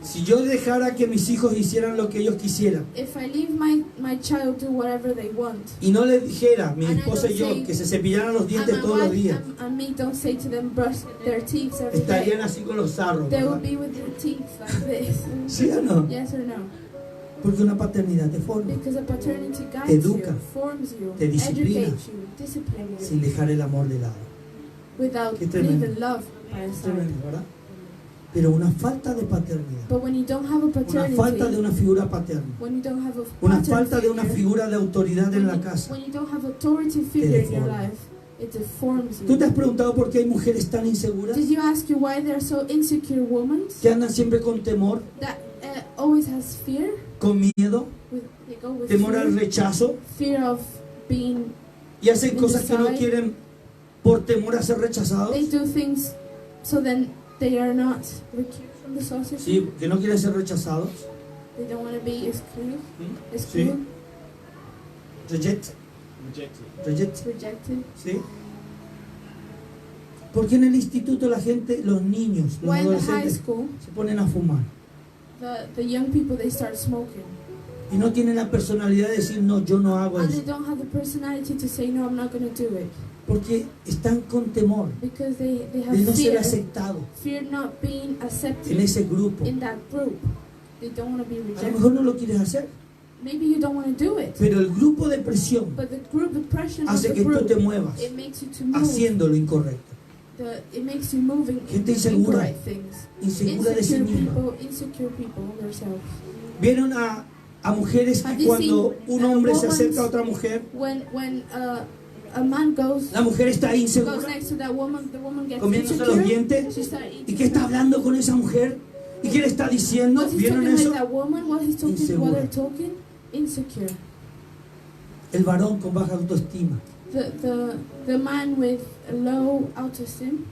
Si yo dejara que mis hijos hicieran lo que ellos quisieran If I leave my child do whatever they want, y no les dijera, mi And I esposa y don't yo, say- que se cepillaran los and dientes my todos los wife días, and me don't say to them brush their teeth every estarían day, así con los zarros, they will ¿verdad? be with their teeth like this. ¿Sí o no? Yes or no? Porque una paternidad te forma Because a paternity guides educa, you, forms you, te disciplina, educates you, disciplines you, sin dejar el amor de lado. without Qué tremendo. leaving love by a Es side. tremendo, ¿verdad? Pero una falta de paternidad, But when you don't have a una paternity, falta de una figura paterna, when you don't have a una pattern falta de una figure, figura de autoridad en la casa. when you don't have authority figure in your deforma. life, it deforms ¿Tú te has you. preguntado por qué hay mujeres tan inseguras? Did you ask you why they're so insecure women Que andan siempre con temor, that always has fear? con miedo, They go with temor al rechazo fear of being. y hacen cosas que no quieren por temor a ser rechazados. They do things so then they are not recused from the society. Sí, que no quieren ser rechazados. They don't want to be excluded. Sí. Excluded. Reject. Rejected. ¿Sí? Porque en el instituto la gente, los niños, los Why in the high adolescentes school, se ponen a fumar the young people, they start smoking. y no tienen la personalidad de decir no, yo no hago And they eso, don't have the personality to say, no, I'm not going to do it. porque están con temor Because they de have no ser fear. aceptados Fear not being en accepted ese grupo. in that group. They don't want to be A lo rejected. mejor no lo quieres hacer, Maybe you don't want to do it. pero el grupo de presión But the group depression of hace the que tú group, te muevas it makes you to move. haciendo lo incorrecto. It makes you moving Gente insegura, incorrect things. insegura de sí misma. Insecure people themselves. Vieron a mujeres Have que you cuando seen, un hombre se women- acerca a otra mujer, When a man goes la mujer está goes insegura, next to that woman, the woman gets comiéndose los insecure. dientes. She starts ¿Y eating qué está her. hablando con esa mujer? ¿Y qué le está diciendo? What he's ¿Vieron talking eso? with that woman, what he's talking, Insegura. what they're talking, insecure. El varón con baja autoestima. The man with a low autoesteem,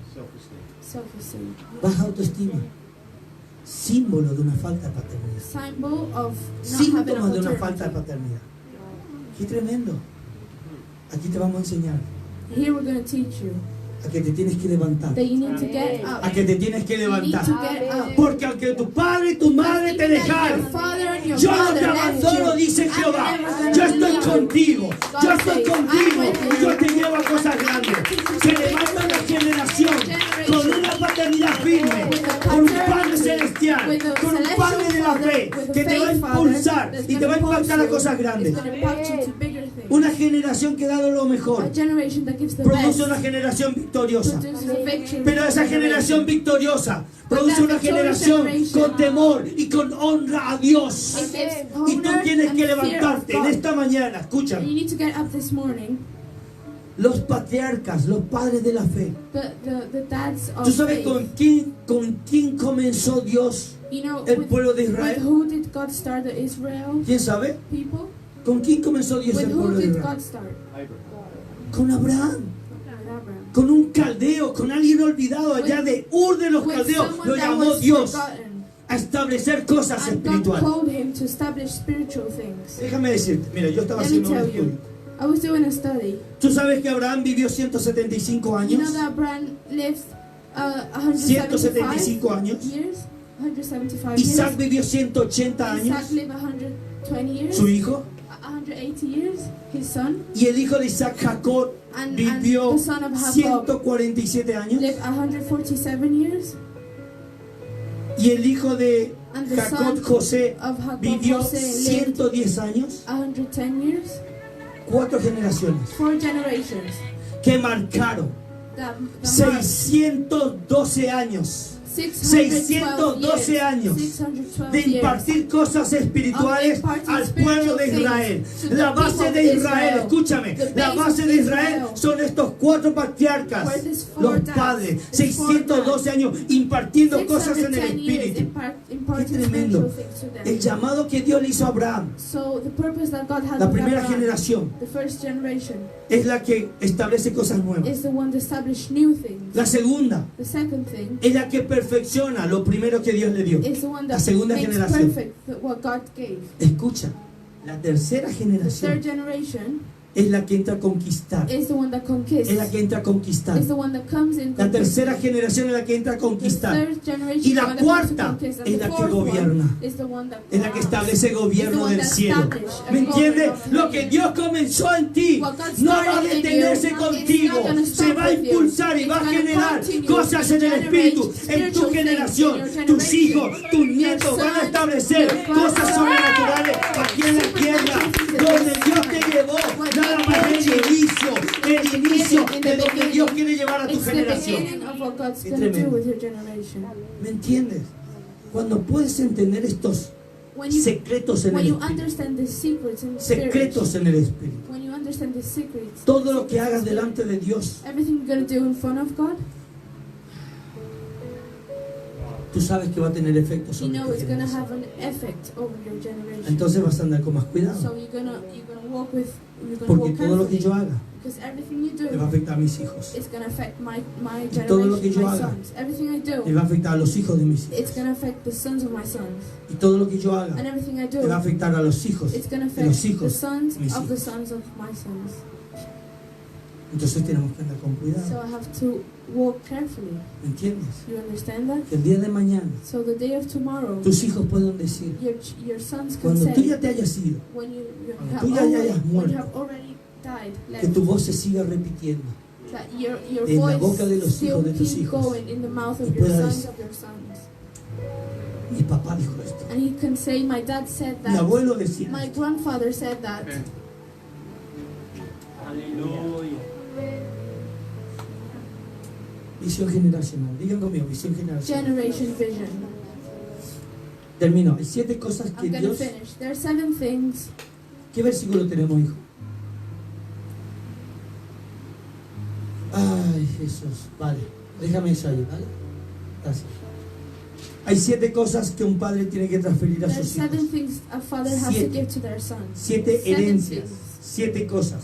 self-esteem, Baja autoestima. Símbolo de una falta de paternidad. symbol of not Síntomas having de una authority. falta de paternidad. Qué tremendo. Aquí te vamos a enseñar Here we're going to teach you a que te tienes que levantar. that you need to get up. A que te tienes que You need levantar. to get up. Porque aunque tu padre y tu madre te Even that dejaron, your father and your yo no mother te left abandono, you, dice I'm Jehová. never gonna Yo estoy leave you. contigo. Yo God estoy says, contigo. I'm with you. Yo te llevo a cosas grandes. Se levanta una generación con una paternidad firme, con un Padre celestial, con un Padre de la fe que te va a impulsar y te va a impactar a cosas grandes. It's going to impact you to bigger things. Una generación que ha dado lo mejor A generation that gives the produce best una generación victoriosa. produces a victory. Pero esa generación victoriosa produce una generación con temor y con honra a Dios. It gives Y tú honor tienes and que fear of levantarte en God. esta mañana. And Escúchame. you need to get up this morning. Los patriarcas, los padres de la fe. The dads of ¿Tú sabes faith. con quién comenzó Dios You know, el pueblo de with Israel? who did God start the Israel ¿Quién sabe? people? ¿Con quién comenzó Dios With el who pueblo de did Israel? God start? Con Abraham. With Abraham. Con un caldeo, con alguien olvidado allá de Ur de los With caldeos. someone Lo that llamó was Dios forgotten. a establecer cosas And God espirituales. called him to establish spiritual things. Déjame decirte, mira, yo estaba Let me haciendo un tell estudio. you, I was doing a study. ¿Tú sabes que Abraham vivió 175 You años? know that Abraham lived 175 175 años. years? 175 Isaac years. vivió 180 Isaac años. lived 120 years. Su hijo. 180 years. His son. Y el hijo de Isaac, Jacob, And vivió the son of Jacob 147 años. lived 147 years. Y el hijo de And the Jacob, son José, of Jacob vivió Jose lived 110 años. 110 years. 4 generaciones 4 generations. que marcaron The 612 años 612 años 612 de years. impartir cosas espirituales al pueblo de Israel. La base de Israel, escúchame, la base de Israel son estos 4 patriarcas, los padres, 612 años impartiendo cosas en el 610 years espíritu. imparting Qué tremendo. spiritual things to them. El llamado que Dios le hizo a Abraham, So the purpose that God had la with primera Abraham, generación, the first generation, es la que establece cosas nuevas. is the one to establish new things. La segunda The second thing es la que perfecciona lo primero que Dios le dio. is the one La that segunda makes generación. perfect what God gave. Escucha, la tercera The generación third generation es la que entra a conquistar. is the one that conquists. Es la que entra a conquistar. Is the one that comes in. La tercera generación es la que entra a The conquistar. third generation Y is la the one that comes to cuarta conquist. And es the la que fourth one gobierna. is the one that Es la que establece gobierno del cielo. ¿Me entiendes? Lo que Dios comenzó en ti no va a detenerse contigo. Se va a impulsar y va a generar cosas en el espíritu. En tu generación, tus hijos, tus nietos van a establecer cosas sobrenaturales aquí en la tierra. Donde Dios te llevó, nada más el inicio de lo que Dios Dios quiere llevar a tu It's the generación. beginning of what God's Qué going to do tremendo. with your generation. ¿Me entiendes? Cuando puedes entender estos When you, secretos en when el you Espíritu, understand the secrets in the Spirit, secretos en el Espíritu, when you understand the secrets, todo lo que hagas delante de Dios, everything you're going to do in front of God, tú sabes que va a tener efecto you sobre know tu it's going to generación. have an effect over your generation. Entonces vas a andar con más cuidado, So you're gonna walk with, you're gonna porque walk todo lo que carefully, yo haga because everything you le va a do afectar a mis hijos, is gonna affect my Y todo lo que generation, yo my haga sons. Everything I le do, va a afectar a los hijos de mis it's hijos, gonna affect the sons of my sons, y todo lo que yo haga and everything I le va a do, afectar a los hijos it's gonna de los affect the hijos. sons mis of the hijos. sons of my sons. Entonces tenemos que andar con So cuidado, I have to walk carefully. ¿me entiendes? You understand that? Que el día de mañana So the day of tomorrow, tus hijos puedan decir, your sons can cuando tú say, ya te hayas ido, when you cuando have tú ya already, hayas when muerto, you have already died, que left, tu voz se siga repitiendo that your en la boca de voice los hijos still de tus keep hijos. going in the mouth Y of your pueda sons decir, of your sons. mi papá dijo esto, And you can say, my dad said mi that, abuelo decía my esto. grandfather said that. Aleluya. Visión generacional, digan conmigo, visión generacional. Generation vision. Termino, hay 7 cosas que I'm going to Dios... finish. There are 7 things. ¿Qué versículo tenemos, hijo? Ay, Jesús, vale, déjame eso ahí, ¿vale? Gracias. Hay 7 cosas que un padre tiene que transferir a There are sus hijos. 7 things a father has to 7. give to their sons. 7 7 herencias, things. 7 cosas.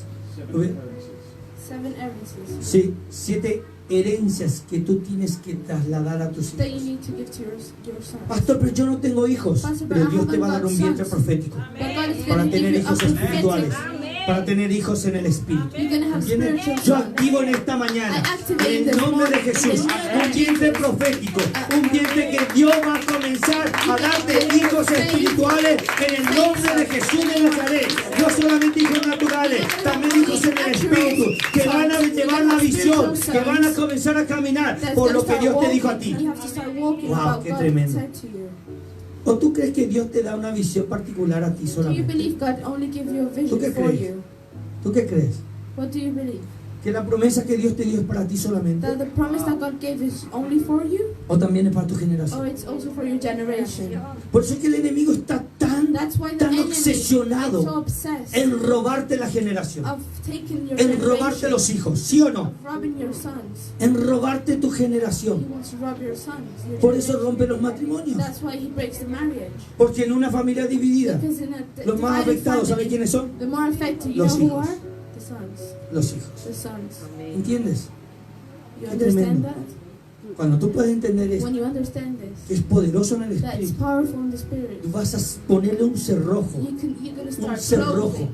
7 evidences 7 herencias que tú tienes que trasladar a tus that you hijos. need to give to your sons. Pastor, pero yo no tengo hijos. Pastor, but Pero I Dios te haven't va a dar got un vientre sons. profético But God is para going to give tener you a hijos espirituales, prophetic. para tener hijos en el Espíritu. You're going to have ¿Entiendes? spiritual Yo sons. activo en esta mañana, I activate en el this nombre de morning, Jesús, in the name of un vientre Jesus. profético, un vientre que Dios va a comenzar a darte hijos espirituales en el nombre de Jesús de Nazaret. No solamente hijos naturales, también hijos en el Espíritu, que van a llevar la visión, que van a comenzar a caminar por lo que Dios te dijo a ti. You have to start walking Wow, about qué God tremendo. said to you. ¿O tú crees que Dios te da una visión particular a ti Do you solamente? believe God only gives you a ¿Tú qué vision for crees? you? ¿Tú qué crees? What do you believe? ¿Que la promesa que Dios te dio es para ti solamente? That the promise that God gave is only for you, ¿O también es para tu or generación? it's also for your generation? Por eso es que el enemigo está tan That's why the enemy is obsesionado so obsessed en robarte la generación, of taking your en robarte generation, los hijos, ¿sí o no? of robbing your sons. En robarte tu He generación. wants to rob your sons. Your Por eso generation. rompe los matrimonios. That's why he breaks the marriage. Porque en una familia dividida, Because in a los más divided afectados, ¿sabes family, quiénes son? the more affected, you Los know who hijos. are? The sons. Los hijos. The sons. ¿Entiendes? You Qué understand tremendo. that? Cuando tú puedes entender esto, When you understand que this, es poderoso en el that it's Espíritu, powerful in the spirit, tú vas a ponerle un cerrojo you're going to start cerrojo closing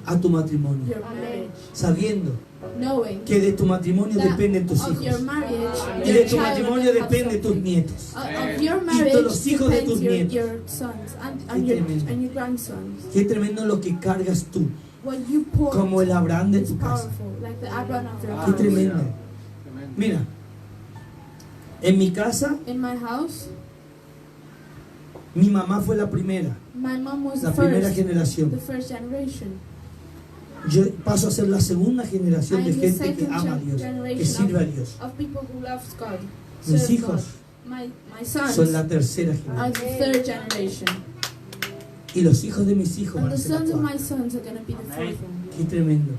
a tu matrimonio, your marriage, sabiendo knowing que de tu matrimonio that dependen tus of your hijos marriage, y your de tu child matrimonio will have dependen tus something. nietos. Of your de marriage los hijos de depends tus your, nietos. your sons Qué and tremendo. your grandsons. Qué tremendo lo que cargas tú, What you pour como el Abraham de is tu casa. powerful, like the Abraham of your Qué house. tremendo. Mira, en mi casa, In my house, mi mamá fue la primera my mom was la the primera first, generación. the first generation. Yo paso a ser la segunda generación I de am the gente que second ama a Dios, que generation sirve a Dios. of people who love God. Mis serve hijos God. My sons son la tercera are generación. the third generation. Y los hijos de mis hijos And van a the ser la sons of my cuarta. sons are going to be the fourth one. Qué tremendo.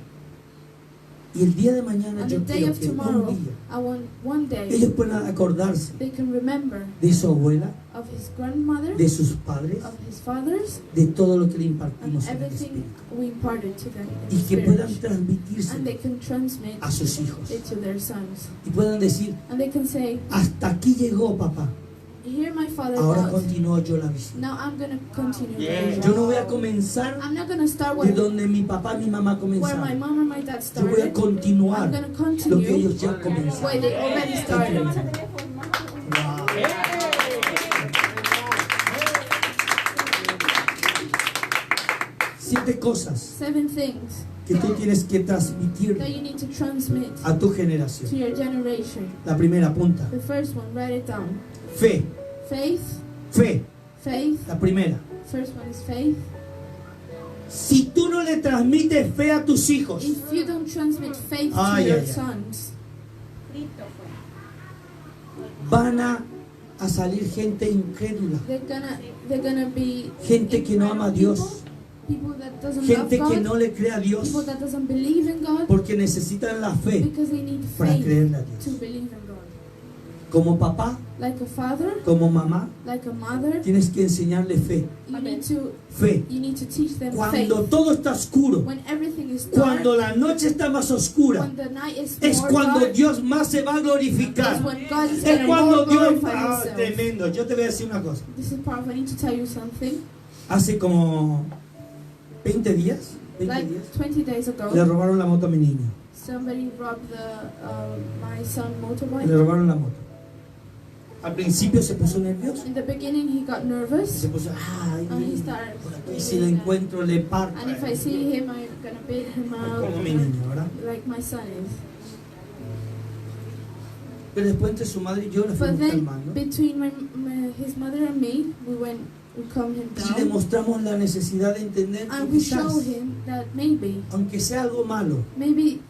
Y el día de mañana On the yo day quiero of que tomorrow, un día I want one day ellos puedan acordarse they can remember de su abuela, of his grandmother, de sus padres, of his fathers, de todo lo que le and impartimos en el everything Espíritu. we imparted to them in Y the que puedan spirit. transmitirse And they can transmit a sus hijos. it to their sons. Y puedan decir, And they can say, hasta aquí llegó papá, here my father ahora was. continúo yo la visión. Now I'm going to continue the Yeah. vision. Yo no voy a comenzar I'm not going to start de where donde mi papá y mi mamá my comenzaron. mom and my dad Yo voy a started. I'm continuar going to lo que continue ellos ya where comenzaron. they already Qué started. tremendo. Wow. 7 cosas 7 things que tú tienes que transmitir that you need to transmit a tu to generación. your generation. La primera, apunta. The first one, write it down. Fe, Faith. fe, Faith. la primera. First one is faith. Si tú no le transmites fe a tus hijos, If you don't transmit faith Ay, to your ay, ay. sons, van a salir gente incrédula, They're gonna be gente que no ama a Dios, people that doesn't gente love que God, no le cree a Dios, people that doesn't believe in God, porque necesitan la fe because they need para faith creerle a to Dios. believe in God. Como papá, Like a father, como mamá, like a mother, tienes que enseñarle fe, you need to teach them faith. cuando todo está oscuro, When everything is dark, cuando la noche está más oscura, when the night is es more cuando dark, Dios más se va a glorificar. is when God is Es gonna cuando more Dios... glorify Ah, Himself. tremendo. Yo te voy a decir una cosa. This is powerful. I need to tell you something. Hace como 20 días, 20 Like días, 20 days le ago, robaron la moto a mi niño. somebody robbed my son Le motorbike. robaron la moto. Al principio se puso nervioso. In the beginning, he got Se nervous, puso, ay, and he started. por aquí si lo encuentro le parto. And if I see him, I'm gonna beat him out, Como mi niño, ¿verdad? like my son is. Pero después entre su madre y yo la But fuimos then, calmando. between his mother and me, we calmed him Y down, demostramos la necesidad de entender que and we quizás, showed him that maybe, aunque sea algo malo, even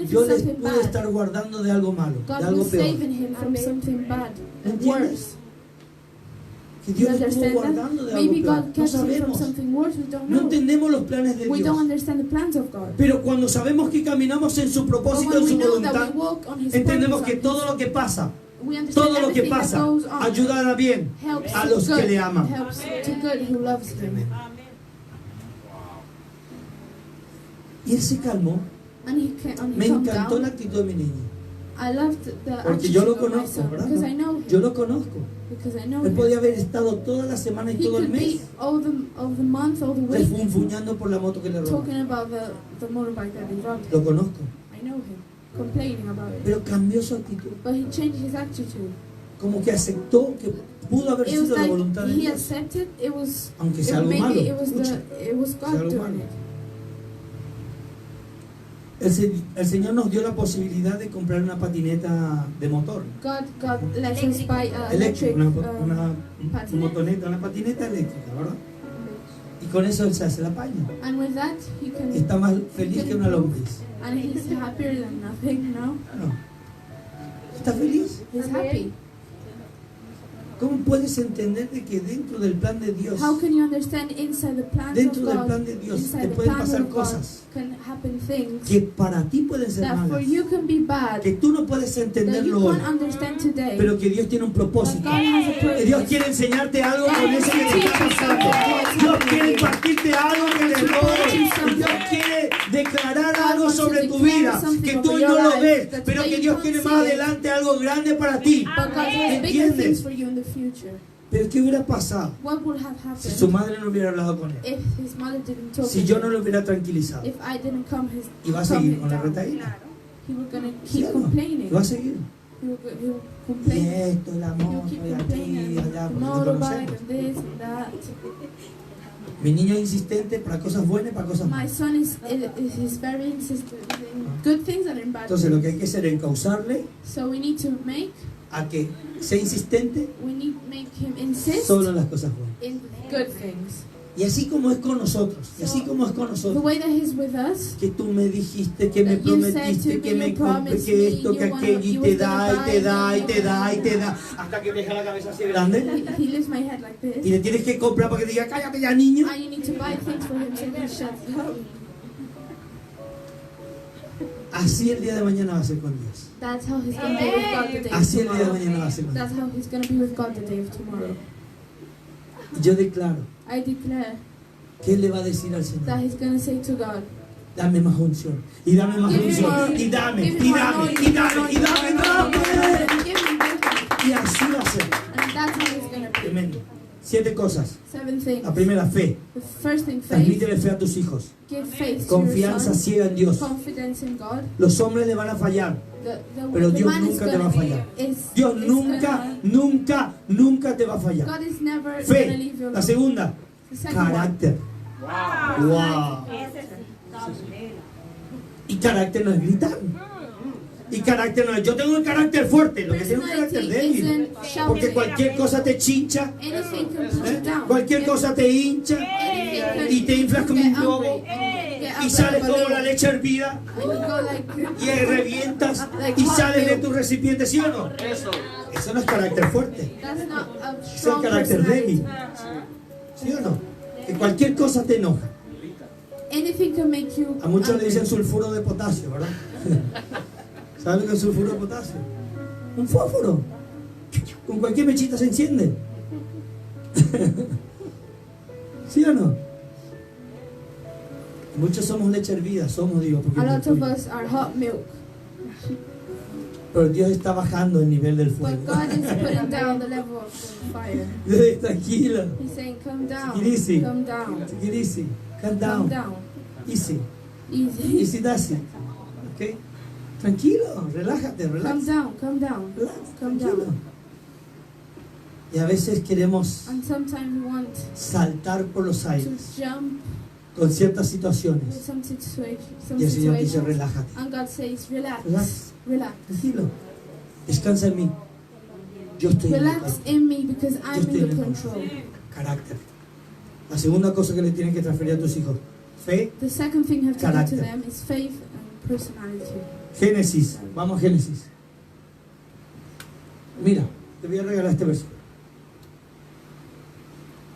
if yo it's les something pude bad, estar guardando de algo malo, de God algo will peor. save him from something bad, ¿Entiendes? worse. Que You Dios le estuvo understand guardando that? de algo Maybe peor. God No kept him from sabemos. something worse. We don't No know. entendemos los planes de We Dios. don't understand the plans of God. Pero cuando sabemos que caminamos en su But propósito, when en we su know that voluntad, we walk on His entendemos purpose, que todo lo que pasa, we understand todo lo que everything that pasa, goes on ayudará bien helps a los good, que le aman. helps to good who loves Him. Y él se calmó. And he Me calmed encantó down. la actitud de mi niño. I loved the Porque attitude yo lo of my conozco, son, ¿verdad? because I know him. Yo lo conozco. Because I know Él him. podía haber estado toda la semana y He todo el could be mes all the month, all the week, refunfuñando por la moto que le robaron. talking about the motorbike that he robbed. Lo conozco. I know him, complaining about it. Pero cambió su actitud. But he changed his attitude. Como que aceptó que pudo haber It was sido la voluntad de like he Dios. accepted it was. Aunque sea algo malo. Maybe it Escucha. was Sea God algo doing malo. it. El Señor nos dio la posibilidad de comprar una patineta de motor. God let us buy a Eléctrica, electric una patinette. motoneta, una patineta eléctrica, ¿verdad? Y con eso él se hace la paña. And with that, he can. Está más feliz que una lombriz. And he's happier than nothing now. No. ¿Está feliz? He's happy. ¿Cómo puedes entender de que dentro del plan de Dios, How can you understand inside the plans dentro of del God, plan de Dios, inside te the pueden plan pasar of God, cosas can happen things que para ti pueden ser that for malas, you can be bad, que tú no puedes that entenderlo you hoy, can't understand today, pero que Dios tiene un but propósito? God has a Que purpose. Dios quiere enseñarte algo con eso que te está pasando. Dios quiere impartirte algo que le robe. Dios quiere declarar algo sobre tu vida que tú hoy no lo ves, pero que Dios quiere más adelante algo grande para ti. But God has bigger things for you in the future. Pero ¿qué hubiera pasado What would have si su happened madre no hubiera hablado con él? if his mother didn't talk Si to yo him? no lo hubiera tranquilizado. If I didn't come Y va a calm seguir him con la down, retaíla. he was gonna ¿Sí keep o no? complaining. Y va a seguir. He will Y complain. esto, la He will moto, keep y aquí, complaining. y allá, The porque lo motorbike conocemos. and this and that. Mi niño es insistente para cosas buenas y para cosas My malas. son is very insistent in good things and in bad Entonces lo que hay things. que hacer es encauzarle So we need to make que sea insistente him insist solo en las cosas buenas. in good things. Y así como es con nosotros, y así como es con The nosotros, way that he's with us, que tú me dijiste, que me that you said prometiste, to que me, me you compré, promised que me, esto, you que wanna- aquello, y you te was da, gonna y te buy da, me, y te da, y te da, hasta que deja la cabeza así grande. he lifts my head like Y this. le tienes que comprar para que te diga, cállate ya, niño. And you need to buy things for him so he shuts up. Así el día de mañana va a ser con Dios. That's how he's going to be with God the day of Así el día de tomorrow. mañana va a ser con Dios. That's how he's going to be with God the day of tomorrow. Y yo declaro I declare que Él le va a decir al that Señor, he's going to say to God, dame más unción, y dame más Give me unción, more- y dame, give me y more dame, anointing, y dame, y dame, y dame. Give him more. Y así va a ser. And that's how he's going to be. Tremendo. 7 cosas. 7 things. La primera, fe. The first thing, faith. Transmítele fe a tus hijos. Give faith to Confianza your son. ciega en Dios. Confidence in God. Los hombres le van a fallar, pero The Dios man is nunca te va a gonna- fallar. is- Dios is nunca, gonna- nunca, nunca te va a fallar. God is never going to Fe. leave you La alone. segunda, The second one. carácter. Wow. Y carácter no es gritar. Y carácter no es, yo tengo un carácter fuerte, lo que tiene un carácter Personality débil. isn't shouting. Porque cualquier cosa te chincha, Anything can put you down. cualquier cosa te hincha Anything can y te inflas como un get globo angry and get y sales como la leche hervida and you go like y revientas y sales de tu recipiente, ¿sí o no? Eso no es carácter fuerte, that's not a es el strong carácter débil, personality. ¿sí o no? Que cualquier cosa te enoja. Anything can make you A muchos le angry. dicen sulfuro de potasio, ¿verdad? ¿Sabes lo que es sulfuro de potasio? Un fósforo. Con cualquier mechita se enciende. ¿Sí o no? Muchos somos leche hervida, porque A lot of us are hot milk, pero Dios está bajando el nivel del but fuego. God is putting down the level of the fire. Tranquilo. He's saying, come down, Take it easy. come down, Take it easy. Calm come down. down. Easy. Easy. Easy does it. ¿Ok? Tranquilo, relájate, Come relax. down, come down, Relax, come tranquilo. down. Y a veces queremos And sometimes we want saltar por los to aires jump con ciertas with situaciones. some Y el Señor dice, situations. relájate. And God says, relax, Relax. relax. Tranquilo. Descansa en mí. Yo estoy en Relax el in me because I'm estoy in en the el control. carácter. La segunda cosa que le tienen que transferir a tus hijos. Fe. The second thing you have to give Carácter. to them is faith and personality. Génesis. Vamos a Génesis. Mira, te voy a regalar este versículo.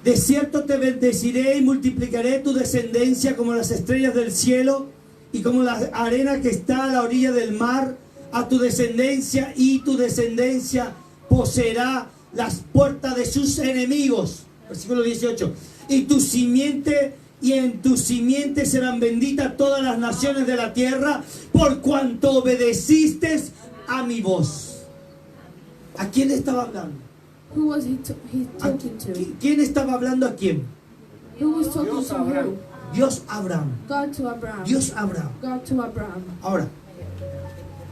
De cierto te bendeciré y multiplicaré tu descendencia como las estrellas del cielo y como la arena que está a la orilla del mar. A tu descendencia y tu descendencia poseerá las puertas de sus enemigos. Versículo 18. Y tu simiente y en tu simiente serán benditas todas las naciones de la tierra por cuanto obedeciste a mi voz. ¿A quién le estaba hablando? Who was he ¿A talking to? ¿Quién estaba hablando a quién? Who was talking to who? Dios a Abraham. God to Abraham. Dios a Abraham. God to Abraham. Ahora,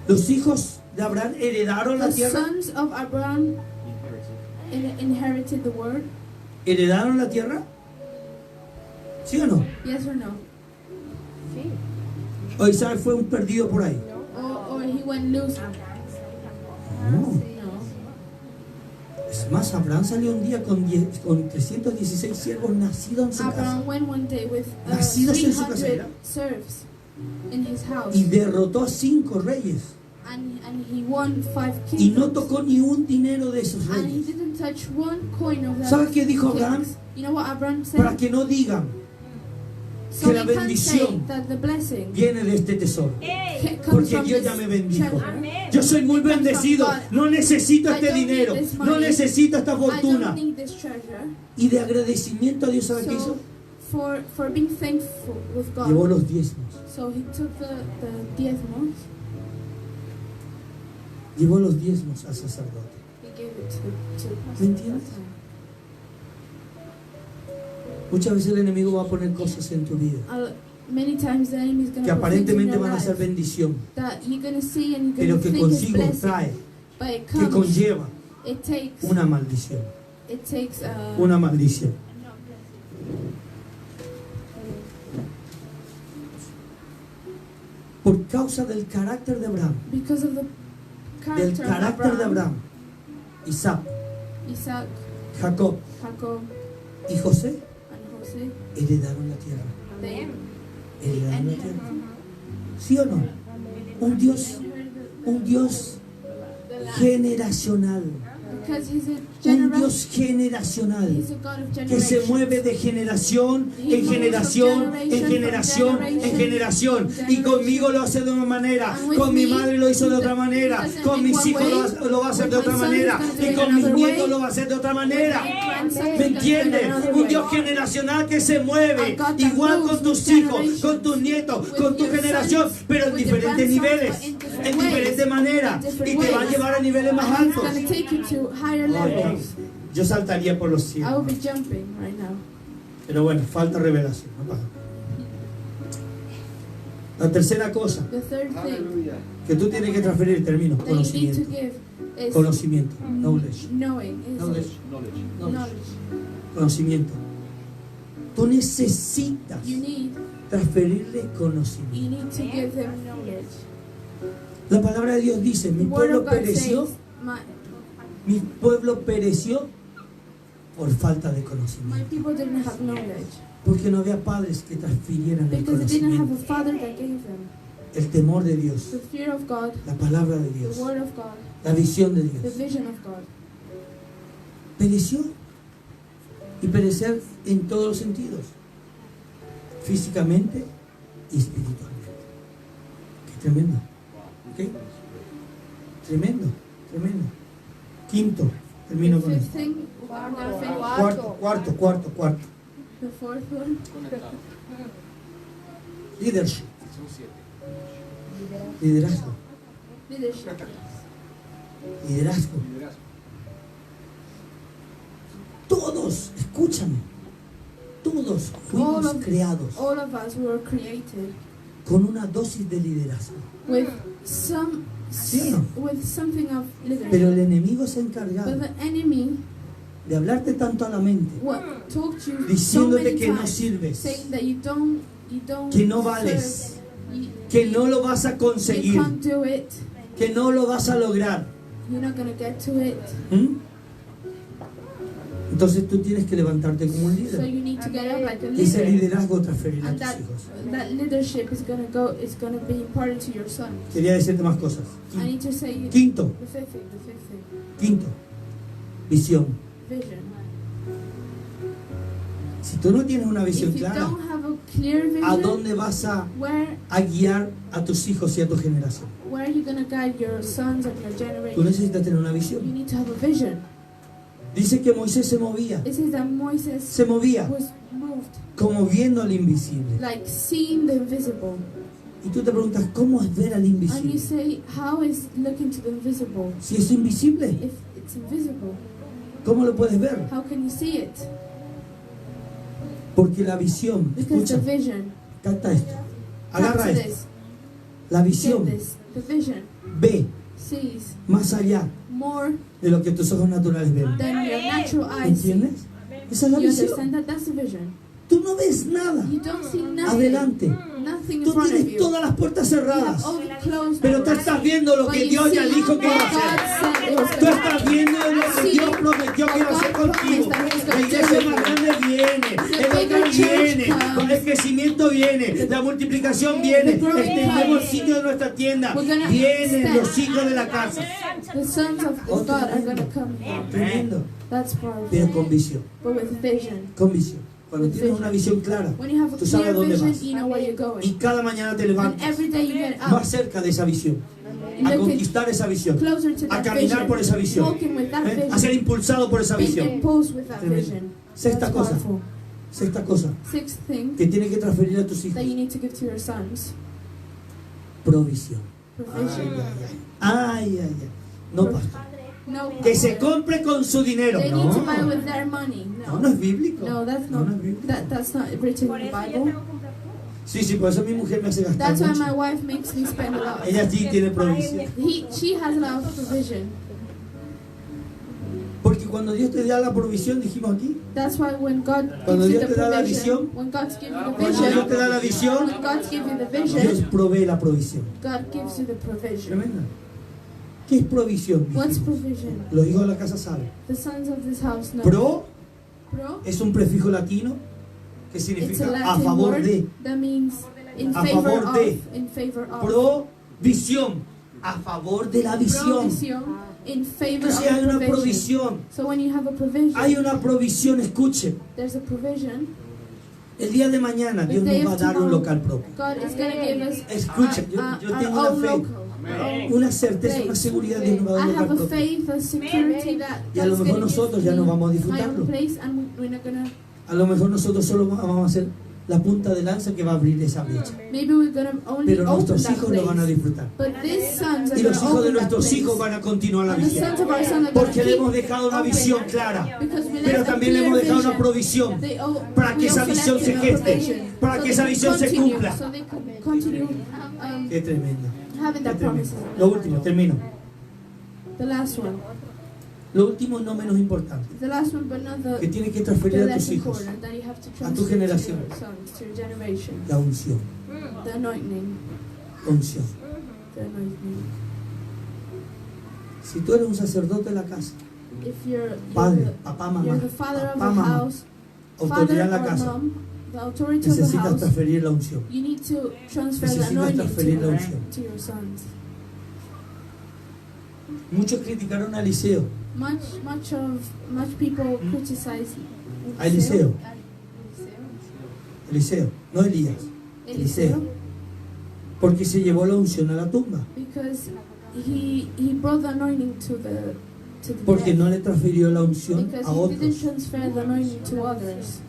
los hijos de Abraham heredaron la The tierra. sons of Abraham inherited the word. ¿Heredaron la tierra? ¿Sí o no? Yes or no? O Isaac fue un perdido por ahí. Or he went loose. No. No. Es más, Abraham salió un día con 316 siervos nacidos en su casa Abraham went one day with Nacidos en su 300 casa. serfs in his house. y derrotó a 5 reyes. And he won 5 kingdoms. Y no tocó ni un dinero de esos And he reyes. didn't touch one coin of that. ¿Sabe qué dijo Abraham? You know what Abraham said? Para que no digan So que we la can't bendición say that the blessing viene de este tesoro. comes Porque from Dios this ya me bendijo. treasure. Yo soy muy bendecido. No necesito este dinero. No necesito esta I fortuna. don't need this treasure. Y de agradecimiento a Dios, ¿sabe qué hizo? So for being thankful with Llevó God, los diezmos. so he took the diezmos. Llevó los diezmos al sacerdote. He gave it to ¿Me entiendes? Muchas veces el enemigo va a poner cosas en tu vida Many times the enemy is going que to put things in aparentemente your van a ser life bendición, that you're going to see and you're pero going to que think is consigo blessing, trae, but it que comes. conlleva It takes. una maldición. It takes. Una maldición. Por causa del carácter de Abraham, Because of the del character of carácter de Abraham, Abraham, Isaac, Isaac, Jacob Jacob, y José and Jose, heredaron la tierra. they Heredaron la tierra. ¿Sí o no? Un Dios generacional. because he's a Un generous. Dios generacional He's a God of que se generations. mueve de generación en generación en generación en generación, y conmigo lo hace de una manera, con mi madre lo hizo de otra manera, con mis hijos lo va a hacer de otra manera, y con mis nietos lo va a hacer de otra manera. ¿Me entiendes? Un Dios generacional que se mueve igual con tus hijos, con tus nietos, con tu generación, pero en diferentes niveles, en diferentes maneras, y te va a llevar a niveles más And he's altos. going to take you to higher levels. Yo saltaría por los I will cielos, be jumping right now. pero bueno, falta revelación. No pasa. La tercera cosa The third thing que tú tienes que transferir, termino, that you need to conocimiento. give is Conocimiento, knowledge, knowing. Is knowledge, knowledge. conocimiento. Tú necesitas You need conocimiento. You need to give them knowledge. La palabra de Dios dice, mi The word pueblo of God pereció, says, mi pueblo pereció por falta de my conocimiento. people didn't have knowledge. Porque no había padres que transfirieran el Because they didn't have conocimiento, a father that gave them el temor de Dios, the fear of God, la palabra de the Dios, word of God, la visión de the Dios. vision of God. Pereció. Y perecer en todos los sentidos, físicamente y espiritualmente. Qué tremendo. ¿Ok? Tremendo, tremendo. Quinto, termino con The esto. fifth thing, I'm gonna finish. Cuarto. The fourth one, Leadership. Liderazgo. leadership. Liderazgo. Todos, escúchame, todos fuimos creados All of us were created con una dosis de liderazgo. with ¿Sí o no? with something of Pero leadership. el enemigo se ha encargado But the enemy de hablarte tanto a la mente, talked to you so diciéndote many que no times, sirves, saying that you don't que no vales, serve, que no lo vas a you conseguir, can't do it, que no lo vas a lograr. you're not gonna get to it. ¿Mm? Entonces tú tienes que levantarte como un So líder. you need to get up like a Y ese leader, liderazgo transferir a and tus that hijos. leadership is gonna be imparted to your son. Quería decirte más cosas. I need to say Quinto, the fifth thing, quinto, visión. vision. Si tú no tienes una visión If you clara, don't have a clear ¿a vision, dónde vas a where guiar a tus hijos y a tu generación? are you gonna guide your sons and your Tú generation? necesitas tener una You visión. need to have a vision. Dice que Moisés se movía It says that Moses was moved, como viendo al invisible. like seeing the invisible. Y tú te preguntas, ¿cómo es ver al And you invisible? say, how is looking to the invisible? Si es invisible, If it's invisible, ¿cómo lo puedes ver? how can you see it? Porque la visión, Because escucha, the vision, capta esto, agarra capture esto. this, La get visión this. The vision ve sees más allá more de lo que tus ojos naturales ven. than your natural eyes see. ¿Entiendes? Esa es la You visión. understand that? That's the vision. Tú no ves nada You don't see nothing, adelante. nothing in Tú front of tienes you. todas las puertas You have cerradas, all the closed pero tú doors. estás viendo lo But que you Dios ya see dijo que va a what God hacer. said it was Tú gonna estás happen. viendo lo que Dios prometió que iba a hacer contigo. La iglesia más grande viene, el local viene, el crecimiento viene, la multiplicación viene, extendemos el sitio de nuestra tienda, vienen los hijos de la casa. The sons of Oh, God are tremendo. going to come here. Tremendo, That's pero powerful. con visión, But with vision. con visión. Cuando tienes una visión clara, When you have a tú sabes clear dónde vision, vas. you know where you're Y going. cada mañana te And levantas every day you get más up, cerca de esa visión, a looking conquistar esa visión, closer to a that caminar por esa vision, visión, walking with that a ser vision, impulsado por esa being visión. imposed with that Tremendo. vision. Sexta That's cosa, powerful. sexta cosa Sixth thing que tienes que transferir a tus hijos, that you need to give to your sons, provisión. provision. Ay, ay, ay. No, pastor. No, Que se compre con su dinero. they need to No, buy with their money. no, no es bíblico. No, that's No, not. no es bíblico. That's not written in the Bible. Sí, por eso mi mujer me hace gastar That's why my mucho. wife makes me spend a lot. Ella sí tiene provisión. She has a lot of provision. Porque cuando Dios te da la provisión, dijimos aquí, That's why when God Cuando gives you Dios the te da la provision, visión, when God gives you the cuando Dios te da la vision, visión, when God gives you the Dios vision, provee la provisión. God gives you the provision. Tremenda. ¿Qué es provisión? What's Dijimos. provision? Los hijos de la casa saben. The sons of this house know. Pro Pro, es un prefijo latino que it's a significa a Latin favor word de. that means in A favor favor of. de. In favor of. Provisión. A favor de la visión. Provision, in favor Entonces hay of una provision. provisión. So when you have a provision, Hay una provisión, escuchen. there's a provision. El día de mañana Dios nos va a dar un local propio. God is going to give us Escucha, yo our tengo una own fe, local. una certeza, una seguridad de Dios nos va a I dar un have local a propio. faith, a security that Y a lo God's mejor gonna nosotros give ya no me vamos a my disfrutarlo. own place, and we're not gonna. A lo mejor nosotros solo vamos a ser la punta de lanza que va a abrir esa brecha. Maybe we're gonna only Pero open nuestros that hijos lo van a place. disfrutar. But these sons are Y los gonna hijos de open that nuestros place. hijos van a continuar la And the visión. sons of our son are gonna Porque le keep hemos dejado una open. visión clara. Because we Pero left a también le clear hemos dejado una vision. provisión They para que we esa also visión left se them a geste, provision, para so que they esa could visión se continue, cumpla. So they could continue Qué tremendo. having Qué that tremendo. promise. Lo último, termino. The last one. Lo último y no menos importante, The last one, but not que the tienes que transferir a tus less hijos, important, that you have to a tu transfer to generación. your sons, to your generation. la unción. The anointing. Unción. The anointing. Si tú eres un sacerdote de la casa, If you're padre, the, papá, mamá, you're the father of papá, the mamá, house, autoridad en la father or casa, mom, the authority of the necesitas house, transferir la unción. you need to transfer the Necesitas anointing transferir la unción. to your sons. Muchos criticaron a Eliseo. Much people criticize A Eliseo. Eliseo, no Elías. Eliseo. Porque se llevó la unción a la tumba. Because he brought the anointing to the Porque dead. no le transfirió la unción Because a he didn't otros. transfer the anointing to others.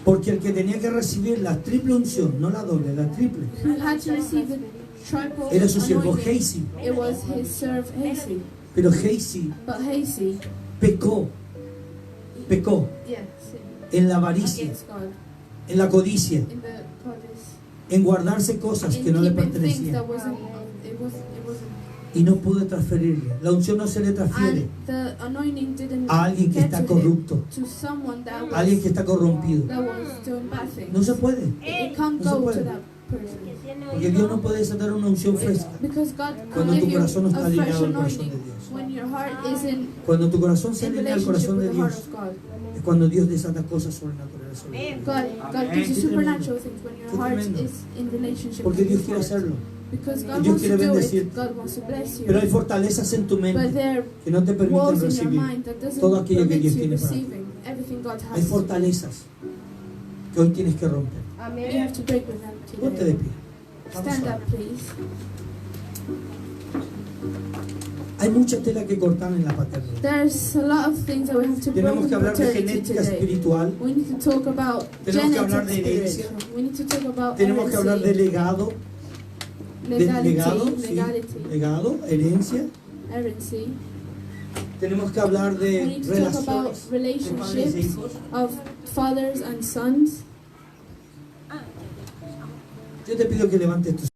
Porque el que tenía que recibir la triple unción, no la doble, la triple, Who had to receive the triple era su siervo anointing, Gehazi. it was his servant Hasi. Pero Gehazi But Hasi, pecó yes, en la avaricia, against God, en la codicia, in the goddess, en guardarse cosas que in no le keeping things pertenecían. that wasn't. Y no pudo transferirle. La unción no se le transfiere And the anointing didn't a alguien que get está to him, corrupto, to someone that a alguien que está corrompido. was doing bad things. No se puede. It can't No se go puede. to that person. Porque Dios no puede desatar una unción fresca Because God cuando can tu give you corazón no está a fresh alineado al corazón de anointing Dios. when your heart is in Cuando tu corazón se alinea al relationship corazón de with the heart Dios, of God. es cuando Dios desata cosas sobrenaturales sobre ti. God gives you Qué supernatural things when your Qué heart tremendo. is in relationship Porque with Dios His quiere heart. hacerlo. Because Y God Dios wants to quiere do bendecirte. it, God wants to bless you. Pero hay fortalezas en tu But mente there que no te are permiten walls in your recibir. mind that doesn't todo aquello que permit Dios you tiene para ti. receiving everything God Hay has. fortalezas que hoy tienes que romper. You have to break with them Ponte de today. pie. Vamos Stand a up, ver. please. Hay mucha tela que cortar en la paternidad. There's a lot of things that we have to break Tenemos in que hablar de paternity genética today. espiritual. We need to talk about Tenemos que hablar genetic de herencia. spiritual. We need to talk about Tenemos que hablar de heresy, legado, legality, sí, legality, legado, herencia. heresy. Tenemos que hablar We de need to talk about relaciones de padres e relationships hijos. of fathers and sons. Yo te pido que levantes tus